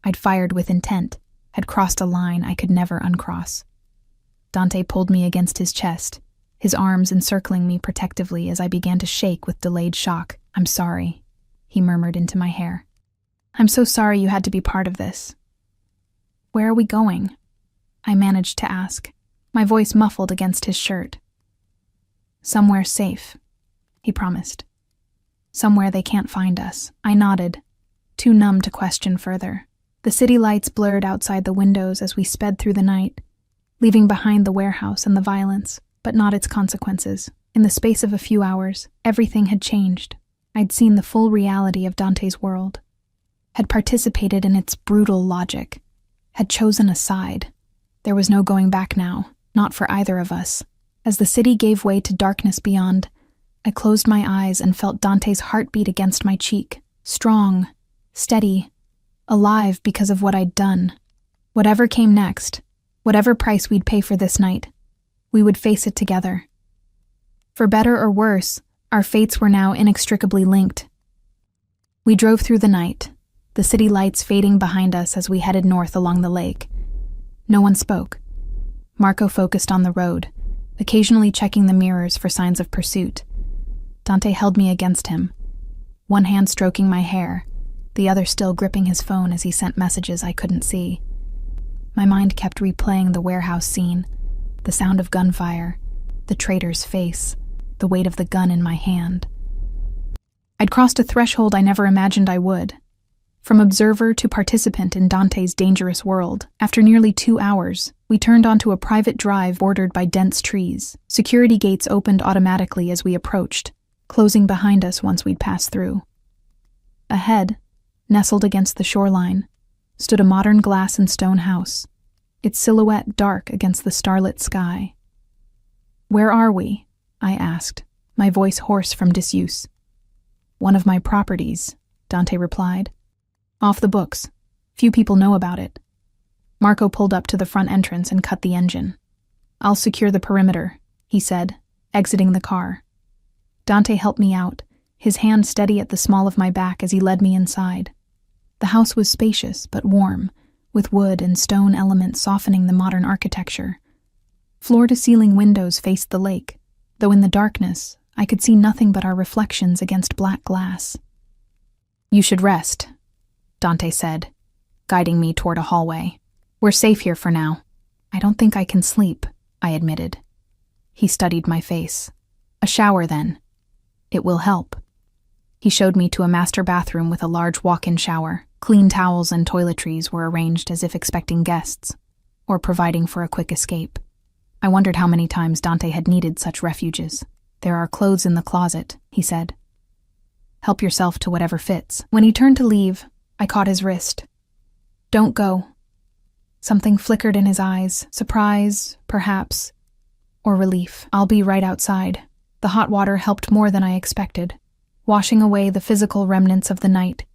I'd fired with intent, had crossed a line I could never uncross." Dante pulled me against his chest, his arms encircling me protectively as I began to shake with delayed shock. "I'm sorry," he murmured into my hair. "I'm so sorry you had to be part of this." "Where are we going?" I managed to ask, my voice muffled against his shirt. "Somewhere safe," he promised. "Somewhere they can't find us." I nodded, too numb to question further. The city lights blurred outside the windows as we sped through the night, leaving behind the warehouse and the violence, but not its consequences. In the space of a few hours, everything had changed. I'd seen the full reality of Dante's world, had participated in its brutal logic, had chosen a side. There was no going back now, not for either of us. As the city gave way to darkness beyond, I closed my eyes and felt Dante's heartbeat against my cheek, strong, steady, alive because of what I'd done. Whatever came next, whatever price we'd pay for this night, we would face it together. For better or worse, our fates were now inextricably linked. We drove through the night, the city lights fading behind us as we headed north along the lake. No one spoke. Marco focused on the road, occasionally checking the mirrors for signs of pursuit. Dante held me against him, one hand stroking my hair, the other still gripping his phone as he sent messages I couldn't see. My mind kept replaying the warehouse scene, the sound of gunfire, the traitor's face, the weight of the gun in my hand. I'd crossed a threshold I never imagined I would. From observer to participant in Dante's dangerous world, after nearly 2 hours, we turned onto a private drive bordered by dense trees. Security gates opened automatically as we approached, closing behind us once we'd passed through. Ahead, nestled against the shoreline, stood a modern glass and stone house, its silhouette dark against the starlit sky. "Where are we?" I asked, my voice hoarse from disuse. "One of my properties," Dante replied. "Off the books. Few people know about it." Marco pulled up to the front entrance and cut the engine. "I'll secure the perimeter," he said, exiting the car. Dante helped me out, his hand steady at the small of my back as he led me inside. The house was spacious but warm, with wood and stone elements softening the modern architecture. Floor-to-ceiling windows faced the lake, though in the darkness, I could see nothing but our reflections against black glass. "You should rest," Dante said, guiding me toward a hallway. "We're safe here for now." "I don't think I can sleep," I admitted. He studied my face. "A shower, then. It will help." He showed me to a master bathroom with a large walk-in shower. Clean towels and toiletries were arranged as if expecting guests, or providing for a quick escape. I wondered how many times Dante had needed such refuges. "There are clothes in the closet," he said. "Help yourself to whatever fits." When he turned to leave, I caught his wrist. "Don't go." Something flickered in his eyes, surprise, perhaps, or relief. "I'll be right outside." The hot water helped more than I expected, washing away the physical remnants of the night.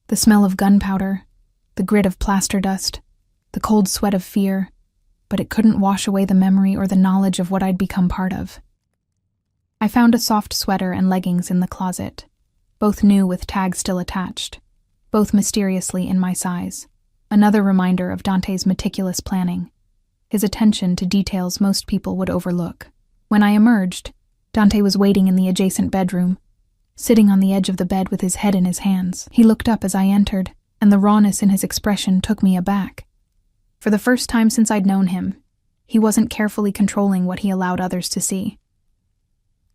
The smell of gunpowder, the grit of plaster dust, the cold sweat of fear, but it couldn't wash away the memory or the knowledge of what I'd become part of. I found a soft sweater and leggings in the closet, both new with tags still attached, both mysteriously in my size. Another reminder of Dante's meticulous planning, his attention to details most people would overlook. When I emerged, Dante was waiting in the adjacent bedroom, sitting on the edge of the bed with his head in his hands. He looked up as I entered, and the rawness in his expression took me aback. For the first time since I'd known him, he wasn't carefully controlling what he allowed others to see.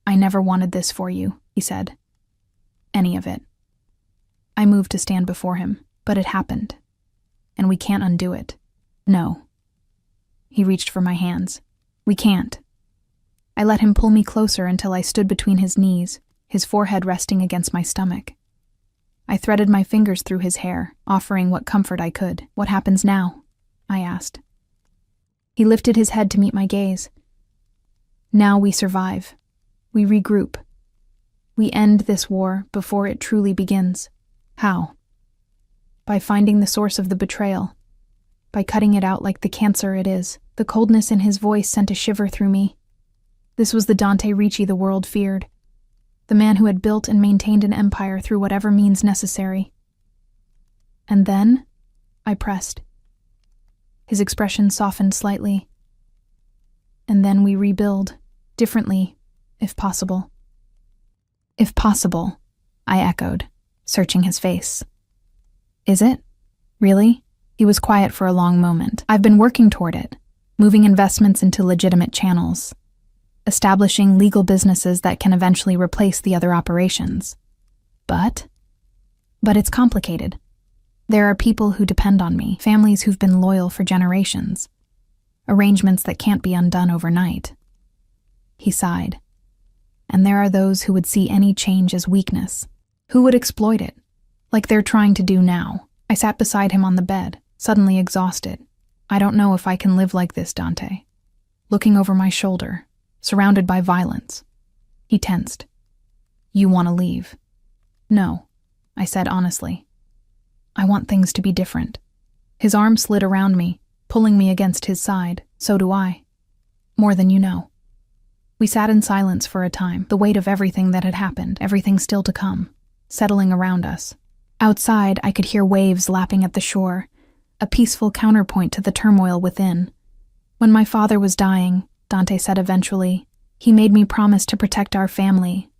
"I never wanted this for you," he said. "Any of it." I moved to stand before him, but it happened, and we can't undo it. "No." He reached for my hands. "We can't." I let him pull me closer until I stood between his knees, his forehead resting against my stomach. I threaded my fingers through his hair, offering what comfort I could. "What happens now?" I asked. He lifted his head to meet my gaze. "Now we survive. We regroup. We end this war before it truly begins." "How?" "By finding the source of the betrayal. By cutting it out like the cancer it is." The coldness in his voice sent a shiver through me. This was the Dante Ricci the world feared. The man who had built and maintained an empire through whatever means necessary. "And then?" I pressed. His expression softened slightly. "And then we rebuild, differently, if possible." "If possible," I echoed, searching his face. "Is it? Really?" He was quiet for a long moment. "I've been working toward it, moving investments into legitimate channels, establishing legal businesses that can eventually replace the other operations. But it's complicated. There are people who depend on me, families who've been loyal for generations, arrangements that can't be undone overnight." He sighed. "And there are those who would see any change as weakness, who would exploit it, like they're trying to do now." I sat beside him on the bed, suddenly exhausted. "I don't know if I can live like this, Dante." Looking over my shoulder, surrounded by violence. He tensed. "You want to leave?" "No," I said honestly. "I want things to be different." His arm slid around me, pulling me against his side. "So do I. More than you know." We sat in silence for a time, the weight of everything that had happened, everything still to come, settling around us. Outside, I could hear waves lapping at the shore, a peaceful counterpoint to the turmoil within. "When my father was dying," Dante said eventually, "he made me promise to protect our family,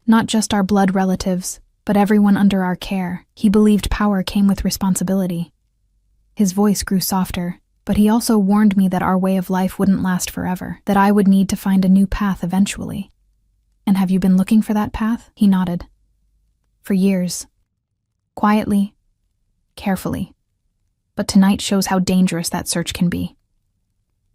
not just our blood relatives, but everyone under our care. He believed power came with responsibility." His voice grew softer, but he also warned me that our way of life wouldn't last forever, that I would need to find a new path eventually. "And have you been looking for that path?" He nodded. "For years. Quietly, carefully. But tonight shows how dangerous that search can be."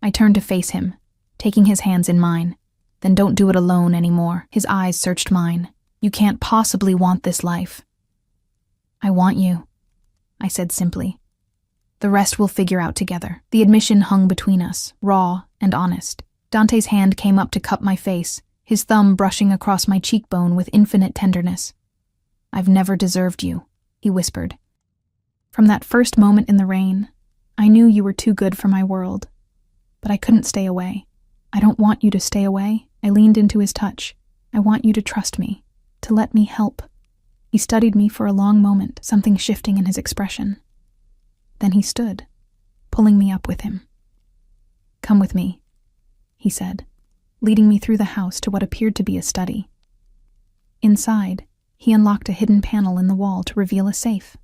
I turned to face him, taking his hands in mine. "Then don't do it alone anymore." His eyes searched mine. "You can't possibly want this life." "I want you," I said simply. "The rest we'll figure out together." The admission hung between us, raw and honest. Dante's hand came up to cup my face, his thumb brushing across my cheekbone with infinite tenderness. "I've never deserved you," he whispered. "From that first moment in the rain, I knew you were too good for my world, but I couldn't stay away. I don't want you to stay away. I leaned into his touch. I want you to trust me, to let me help. He studied me for a long moment, something shifting in his expression. Then he stood, pulling me up with him. Come with me, he said, leading me through the house to what appeared to be a study. Inside, he unlocked a hidden panel in the wall to reveal a safe.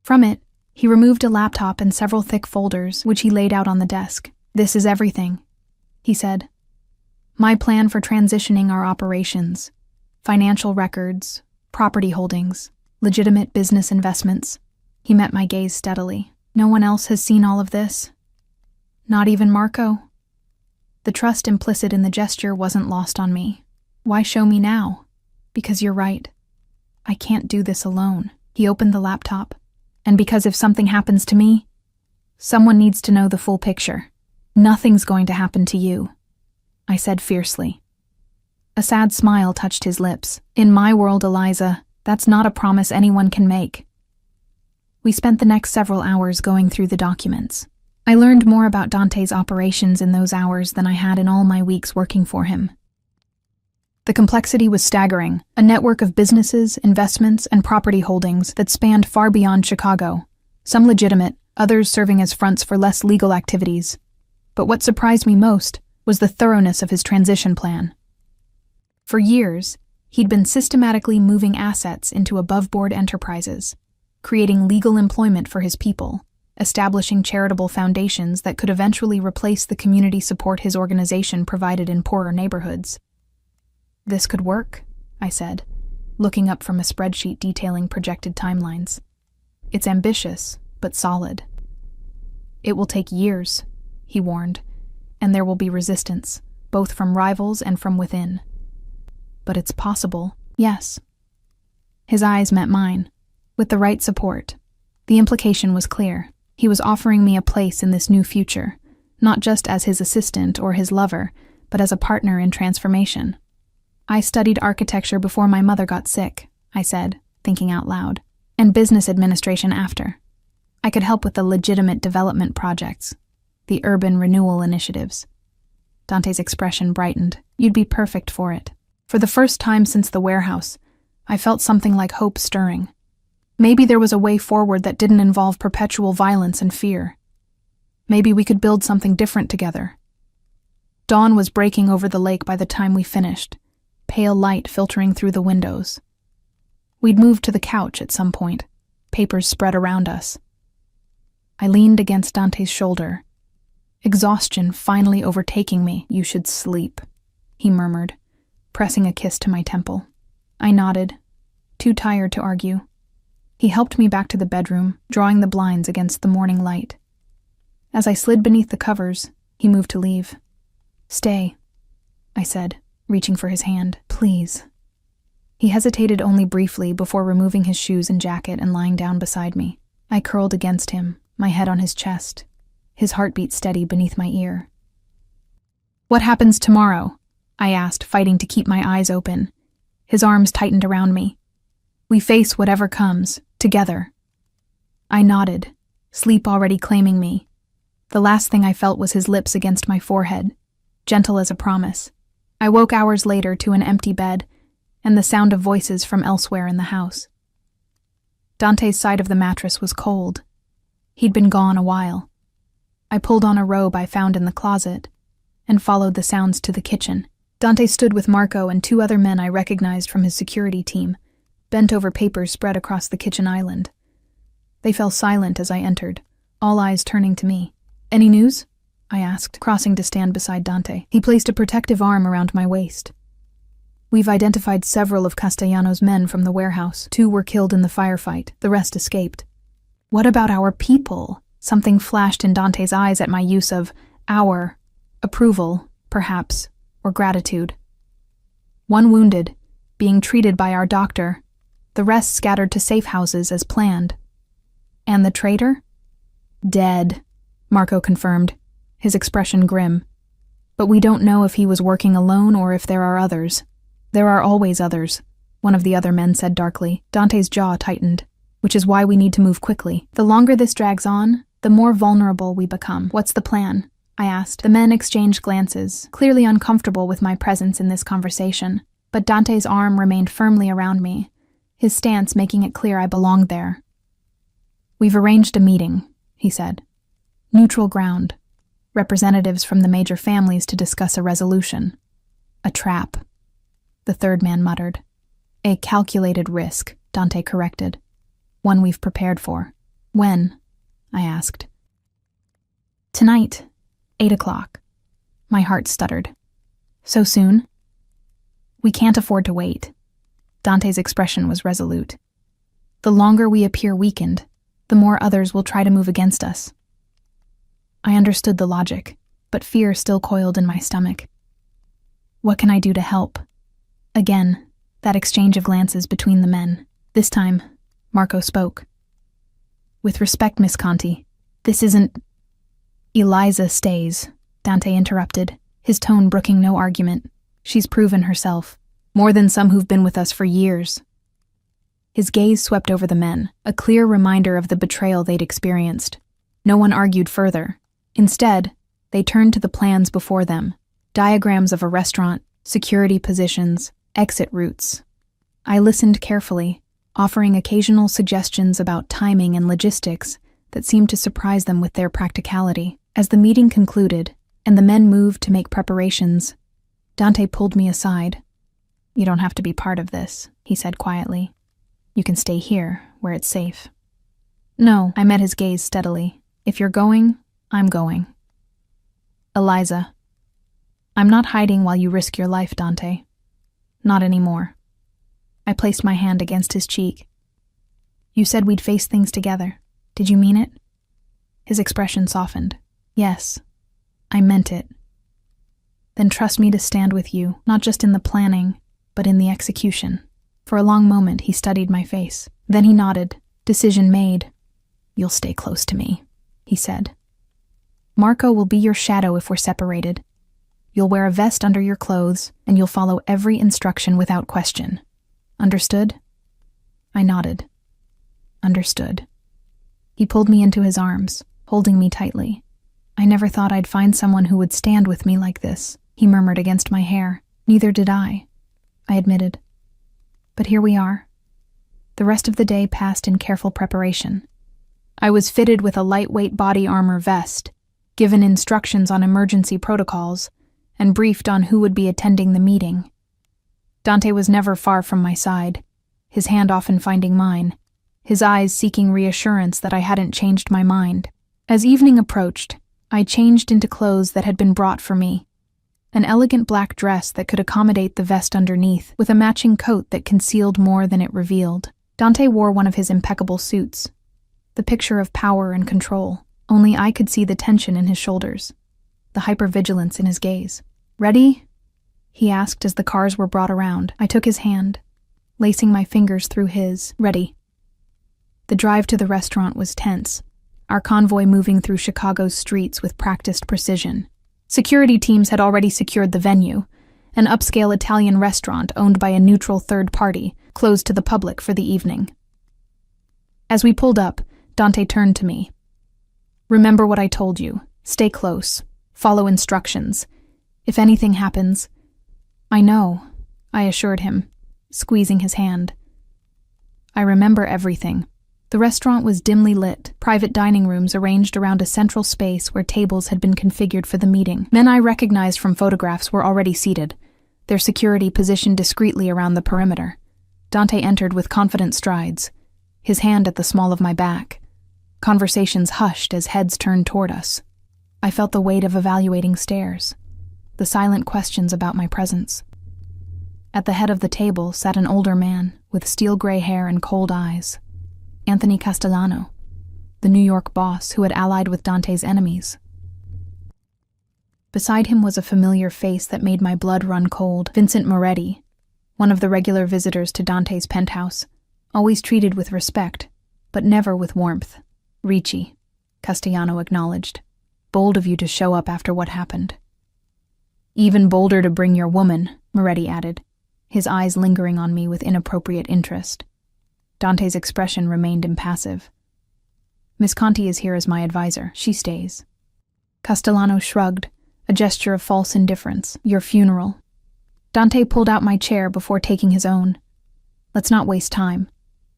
From it, he removed a laptop and several thick folders, which he laid out on the desk. This is everything, he said. My plan for transitioning our operations, financial records, property holdings, legitimate business investments. He met my gaze steadily. No one else has seen all of this? Not even Marco? The trust implicit in the gesture wasn't lost on me. Why show me now? Because you're right. I can't do this alone. He opened the laptop. And because if something happens to me, someone needs to know the full picture. Nothing's going to happen to you, I said fiercely. A sad smile touched his lips. In my world, Eliza, that's not a promise anyone can make. We spent the next several hours going through the documents. I learned more about Dante's operations in those hours than I had in all my weeks working for him. The complexity was staggering, a network of businesses, investments, and property holdings that spanned far beyond Chicago, some legitimate, others serving as fronts for less legal activities. But what surprised me most was the thoroughness of his transition plan. For years, he'd been systematically moving assets into above-board enterprises, creating legal employment for his people, establishing charitable foundations that could eventually replace the community support his organization provided in poorer neighborhoods. This could work, I said, looking up from a spreadsheet detailing projected timelines. It's ambitious, but solid. It will take years, he warned, and there will be resistance, both from rivals and from within. But it's possible, yes. His eyes met mine. With the right support, the implication was clear. He was offering me a place in this new future, not just as his assistant or his lover, but as a partner in transformation. I studied architecture before my mother got sick, I said, thinking out loud, and business administration after. I could help with the legitimate development projects, the urban renewal initiatives. Dante's expression brightened. You'd be perfect for it. For the first time since the warehouse, I felt something like hope stirring. Maybe there was a way forward that didn't involve perpetual violence and fear. Maybe we could build something different together. Dawn was breaking over the lake by the time we finished, pale light filtering through the windows. We'd moved to the couch at some point, papers spread around us. I leaned against Dante's shoulder, exhaustion finally overtaking me. You should sleep, he murmured, pressing a kiss to my temple. I nodded, too tired to argue. He helped me back to the bedroom, drawing the blinds against the morning light. As I slid beneath the covers, he moved to leave. Stay, I said, reaching for his hand. Please. He hesitated only briefly before removing his shoes and jacket and lying down beside me. I curled against him, my head on his chest, his heartbeat steady beneath my ear. What happens tomorrow? I asked, fighting to keep my eyes open. His arms tightened around me. We face whatever comes, together. I nodded, sleep already claiming me. The last thing I felt was his lips against my forehead, gentle as a promise. I woke hours later to an empty bed and the sound of voices from elsewhere in the house. Dante's side of the mattress was cold. He'd been gone a while. I pulled on a robe I found in the closet and followed the sounds to the kitchen. Dante stood with Marco and two other men I recognized from his security team, bent over papers spread across the kitchen island. They fell silent as I entered, all eyes turning to me. Any news? I asked, crossing to stand beside Dante. He placed a protective arm around my waist. We've identified several of Castellano's men from the warehouse. 2 were killed in the firefight. The rest escaped. What about our people? Something flashed in Dante's eyes at my use of our. Approval, perhaps, or gratitude. 1 wounded, being treated by our doctor. The rest scattered to safe houses as planned. And the traitor? Dead, Marco confirmed, his expression grim. But we don't know if he was working alone or if there are others. There are always others, one of the other men said darkly. Dante's jaw tightened, which is why we need to move quickly. The longer this drags on, the more vulnerable we become. What's the plan? I asked. The men exchanged glances, clearly uncomfortable with my presence in this conversation, but Dante's arm remained firmly around me, his stance making it clear I belonged there. "We've arranged a meeting," he said. "Neutral ground. Representatives from the major families to discuss a resolution." "A trap," the third man muttered. "A calculated risk," Dante corrected. "One we've prepared for." "When?" I asked. "Tonight, 8 o'clock. My heart stuttered. "So soon?" "We can't afford to wait." Dante's expression was resolute. "The longer we appear weakened, the more others will try to move against us." I understood the logic, but fear still coiled in my stomach. "What can I do to help?" Again, that exchange of glances between the men. This time, Marco spoke. "With respect, Miss Conti, this isn't—" "Eliza stays," Dante interrupted, his tone brooking no argument. "She's proven herself, more than some who've been with us for years." His gaze swept over the men, a clear reminder of the betrayal they'd experienced. No one argued further. Instead, they turned to the plans before them, diagrams of a restaurant, security positions, exit routes. I listened carefully, offering occasional suggestions about timing and logistics that seemed to surprise them with their practicality. As the meeting concluded, and the men moved to make preparations, Dante pulled me aside. "You don't have to be part of this," he said quietly. "You can stay here, where it's safe." "No," I met his gaze steadily. "If you're going, I'm going." "Eliza, I'm not hiding while you risk your life, Dante. Not anymore." I placed my hand against his cheek. "You said we'd face things together. Did you mean it?" His expression softened. "Yes, I meant it." "Then trust me to stand with you, not just in the planning, but in the execution." For a long moment, he studied my face. Then he nodded. "Decision made." "You'll stay close to me," he said. "Marco will be your shadow if we're separated. You'll wear a vest under your clothes, and you'll follow every instruction without question. Understood?" I nodded. Understood. He pulled me into his arms, holding me tightly. "I never thought I'd find someone who would stand with me like this," he murmured against my hair. "Neither did I admitted. "But here we are." The rest of the day passed in careful preparation. I was fitted with a lightweight body armor vest, given instructions on emergency protocols, and briefed on who would be attending the meeting. Dante was never far from my side, his hand often finding mine, his eyes seeking reassurance that I hadn't changed my mind. As evening approached, I changed into clothes that had been brought for me. An elegant black dress that could accommodate the vest underneath, with a matching coat that concealed more than it revealed. Dante wore one of his impeccable suits, the picture of power and control. Only I could see the tension in his shoulders, the hypervigilance in his gaze. "Ready?" he asked as the cars were brought around. I took his hand, lacing my fingers through his. "Ready." The drive to the restaurant was tense, our convoy moving through Chicago's streets with practiced precision. Security teams had already secured the venue, an upscale Italian restaurant owned by a neutral third party, closed to the public for the evening. As we pulled up, Dante turned to me. "Remember what I told you. Stay close. Follow instructions. If anything happens—" "I know," I assured him, squeezing his hand. "I remember everything." The restaurant was dimly lit, private dining rooms arranged around a central space where tables had been configured for the meeting. Men I recognized from photographs were already seated, their security positioned discreetly around the perimeter. Dante entered with confident strides, his hand at the small of my back. Conversations hushed as heads turned toward us. I felt the weight of evaluating stares, the silent questions about my presence. At the head of the table sat an older man with steel-gray hair and cold eyes. Anthony Castellano, the New York boss who had allied with Dante's enemies. Beside him was a familiar face that made my blood run cold, Vincent Moretti, one of the regular visitors to Dante's penthouse, always treated with respect, but never with warmth. "Ricci," Castellano acknowledged. "Bold of you to show up after what happened." "Even bolder to bring your woman," Moretti added, his eyes lingering on me with inappropriate interest. Dante's expression remained impassive. "Miss Conti is here as my advisor. She stays." Castellano shrugged, a gesture of false indifference. Your funeral. Dante pulled out my chair before taking his own. Let's not waste time.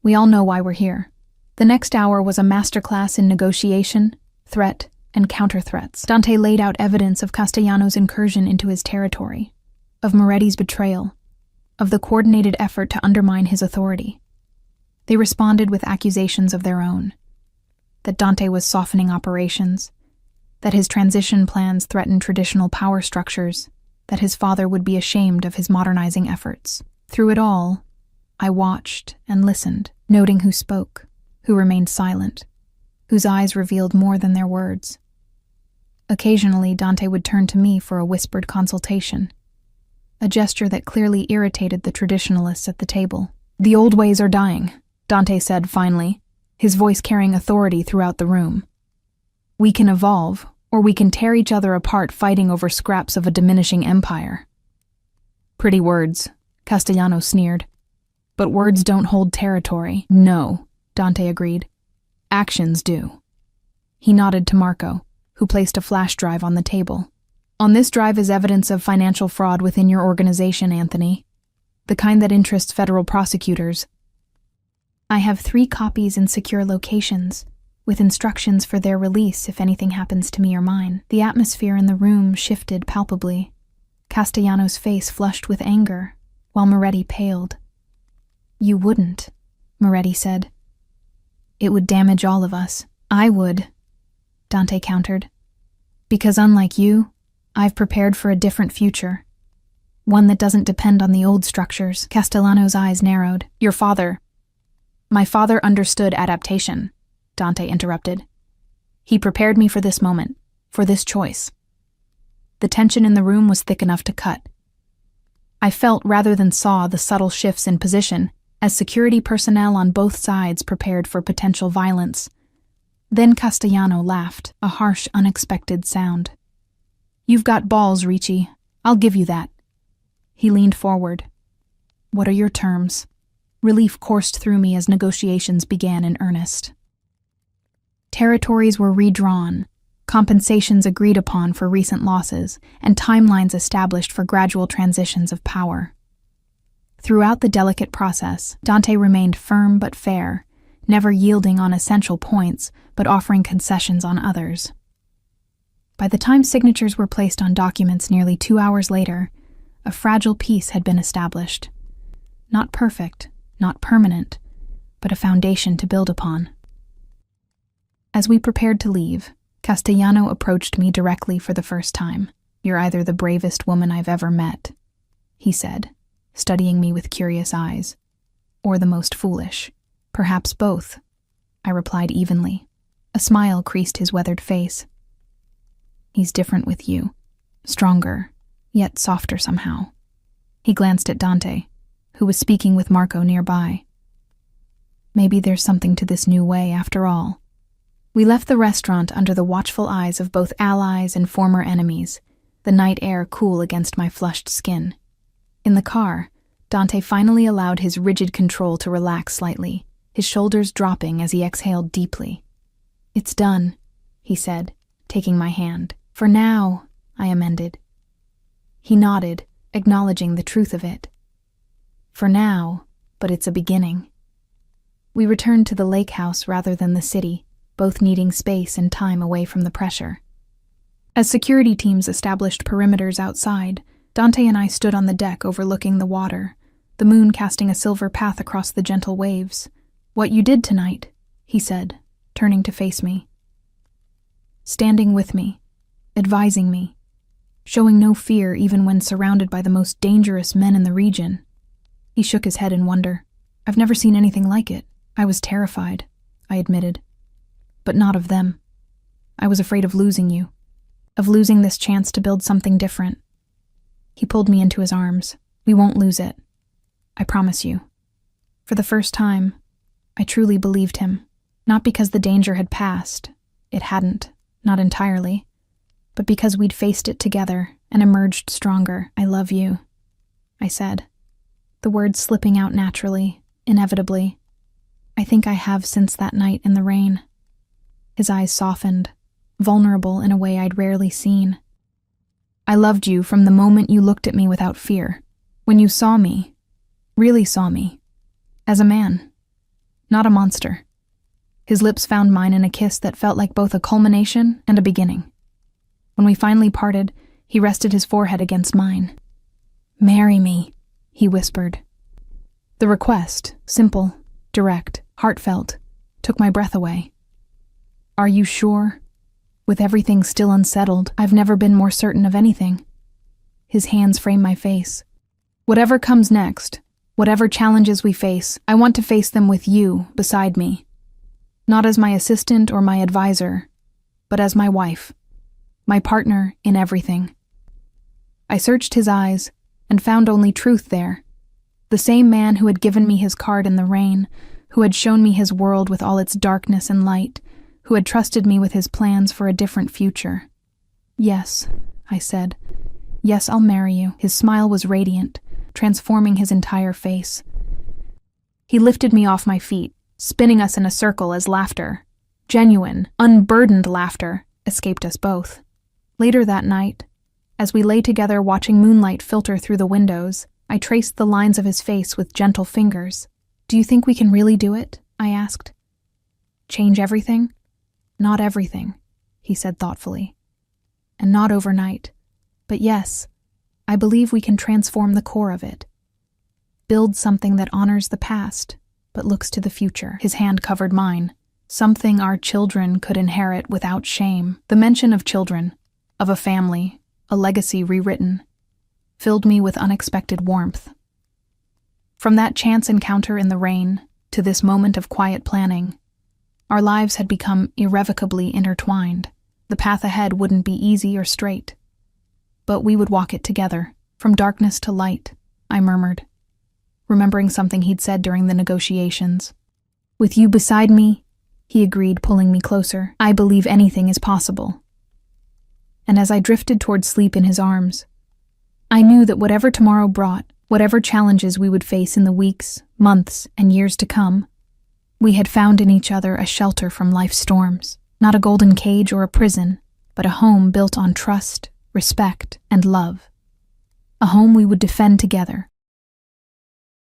We all know why we're here. The next hour was a masterclass in negotiation, threat, and counter-threats. Dante laid out evidence of Castellano's incursion into his territory, of Moretti's betrayal, of the coordinated effort to undermine his authority. They responded with accusations of their own, that Dante was softening operations, that his transition plans threatened traditional power structures, that his father would be ashamed of his modernizing efforts. Through it all, I watched and listened, noting who spoke, who remained silent, whose eyes revealed more than their words. Occasionally, Dante would turn to me for a whispered consultation, a gesture that clearly irritated the traditionalists at the table. The old ways are dying, Dante said finally, his voice carrying authority throughout the room. We can evolve, or we can tear each other apart fighting over scraps of a diminishing empire. Pretty words, Castellano sneered. But words don't hold territory. No, Dante agreed. Actions do. He nodded to Marco, who placed a flash drive on the table. On this drive is evidence of financial fraud within your organization, Anthony. The kind that interests federal prosecutors. I have 3 copies in secure locations, with instructions for their release if anything happens to me or mine. The atmosphere in the room shifted palpably. Castellano's face flushed with anger, while Moretti paled. You wouldn't, Moretti said. It would damage all of us. I would, Dante countered. Because unlike you, I've prepared for a different future. One that doesn't depend on the old structures. Castellano's eyes narrowed. Your father. My father understood adaptation, Dante interrupted. He prepared me for this moment, for this choice. The tension in the room was thick enough to cut. I felt rather than saw the subtle shifts in position as security personnel on both sides prepared for potential violence. Then Castellano laughed, a harsh, unexpected sound. You've got balls, Ricci. I'll give you that. He leaned forward. What are your terms? Relief coursed through me as negotiations began in earnest. Territories were redrawn, compensations agreed upon for recent losses, and timelines established for gradual transitions of power. Throughout the delicate process, Dante remained firm but fair, never yielding on essential points, but offering concessions on others. By the time signatures were placed on documents nearly 2 hours later, a fragile peace had been established. Not perfect, not permanent, but a foundation to build upon. As we prepared to leave, Castellano approached me directly for the first time. You're either the bravest woman I've ever met, he said, studying me with curious eyes, or the most foolish. Perhaps both, I replied evenly. A smile creased his weathered face. He's different with you, stronger, yet softer somehow. He glanced at Dante, who was speaking with Marco nearby. Maybe there's something to this new way after all. We left the restaurant under the watchful eyes of both allies and former enemies, the night air cool against my flushed skin. In the car, Dante finally allowed his rigid control to relax slightly, his shoulders dropping as he exhaled deeply. It's done, he said, taking my hand. For now, I amended. He nodded, acknowledging the truth of it. For now, but it's a beginning. We returned to the lake house rather than the city, both needing space and time away from the pressure. As security teams established perimeters outside, Dante and I stood on the deck overlooking the water, the moon casting a silver path across the gentle waves. What you did tonight, he said, turning to face me. Standing with me, advising me, showing no fear even when surrounded by the most dangerous men in the region. He shook his head in wonder. I've never seen anything like it. I was terrified, I admitted. But not of them. I was afraid of losing you, of losing this chance to build something different. He pulled me into his arms. We won't lose it. I promise you. For the first time, I truly believed him. Not because the danger had passed. It hadn't, not entirely. But because we'd faced it together and emerged stronger. I love you, I said, the words slipping out naturally, inevitably. I think I have since that night in the rain. His eyes softened, vulnerable in a way I'd rarely seen. I loved you from the moment you looked at me without fear, when you saw me, really saw me, as a man, not a monster. His lips found mine in a kiss that felt like both a culmination and a beginning. When we finally parted, he rested his forehead against mine. "Marry me," he whispered. The request, simple, direct, heartfelt, took my breath away. "Are you sure?" With everything still unsettled, I've never been more certain of anything. His hands frame my face. "Whatever comes next, whatever challenges we face, I want to face them with you beside me. Not as my assistant or my advisor, but as my wife, my partner in everything." I searched his eyes and found only truth there. The same man who had given me his card in the rain, who had shown me his world with all its darkness and light, who had trusted me with his plans for a different future. "Yes," I said. "Yes, I'll marry you." His smile was radiant, transforming his entire face. He lifted me off my feet, spinning us in a circle as laughter, genuine, unburdened laughter, escaped us both. Later that night, as we lay together watching moonlight filter through the windows, I traced the lines of his face with gentle fingers. "Do you think we can really do it?" I asked. "Change everything?" "Not everything," he said thoughtfully. "And not overnight. But yes, I believe we can transform the core of it. Build something that honors the past, but looks to the future." His hand covered mine. "Something our children could inherit without shame." The mention of children, of a family, a legacy rewritten, filled me with unexpected warmth. From that chance encounter in the rain to this moment of quiet planning, our lives had become irrevocably intertwined. The path ahead wouldn't be easy or straight, but we would walk it together, from darkness to light, I murmured, remembering something he'd said during the negotiations. "With you beside me," he agreed, pulling me closer, "I believe anything is possible." And as I drifted toward sleep in his arms, I knew that whatever tomorrow brought, whatever challenges we would face in the weeks, months, and years to come, we had found in each other a shelter from life's storms, not a golden cage or a prison, but a home built on trust, respect, and love. A home we would defend together,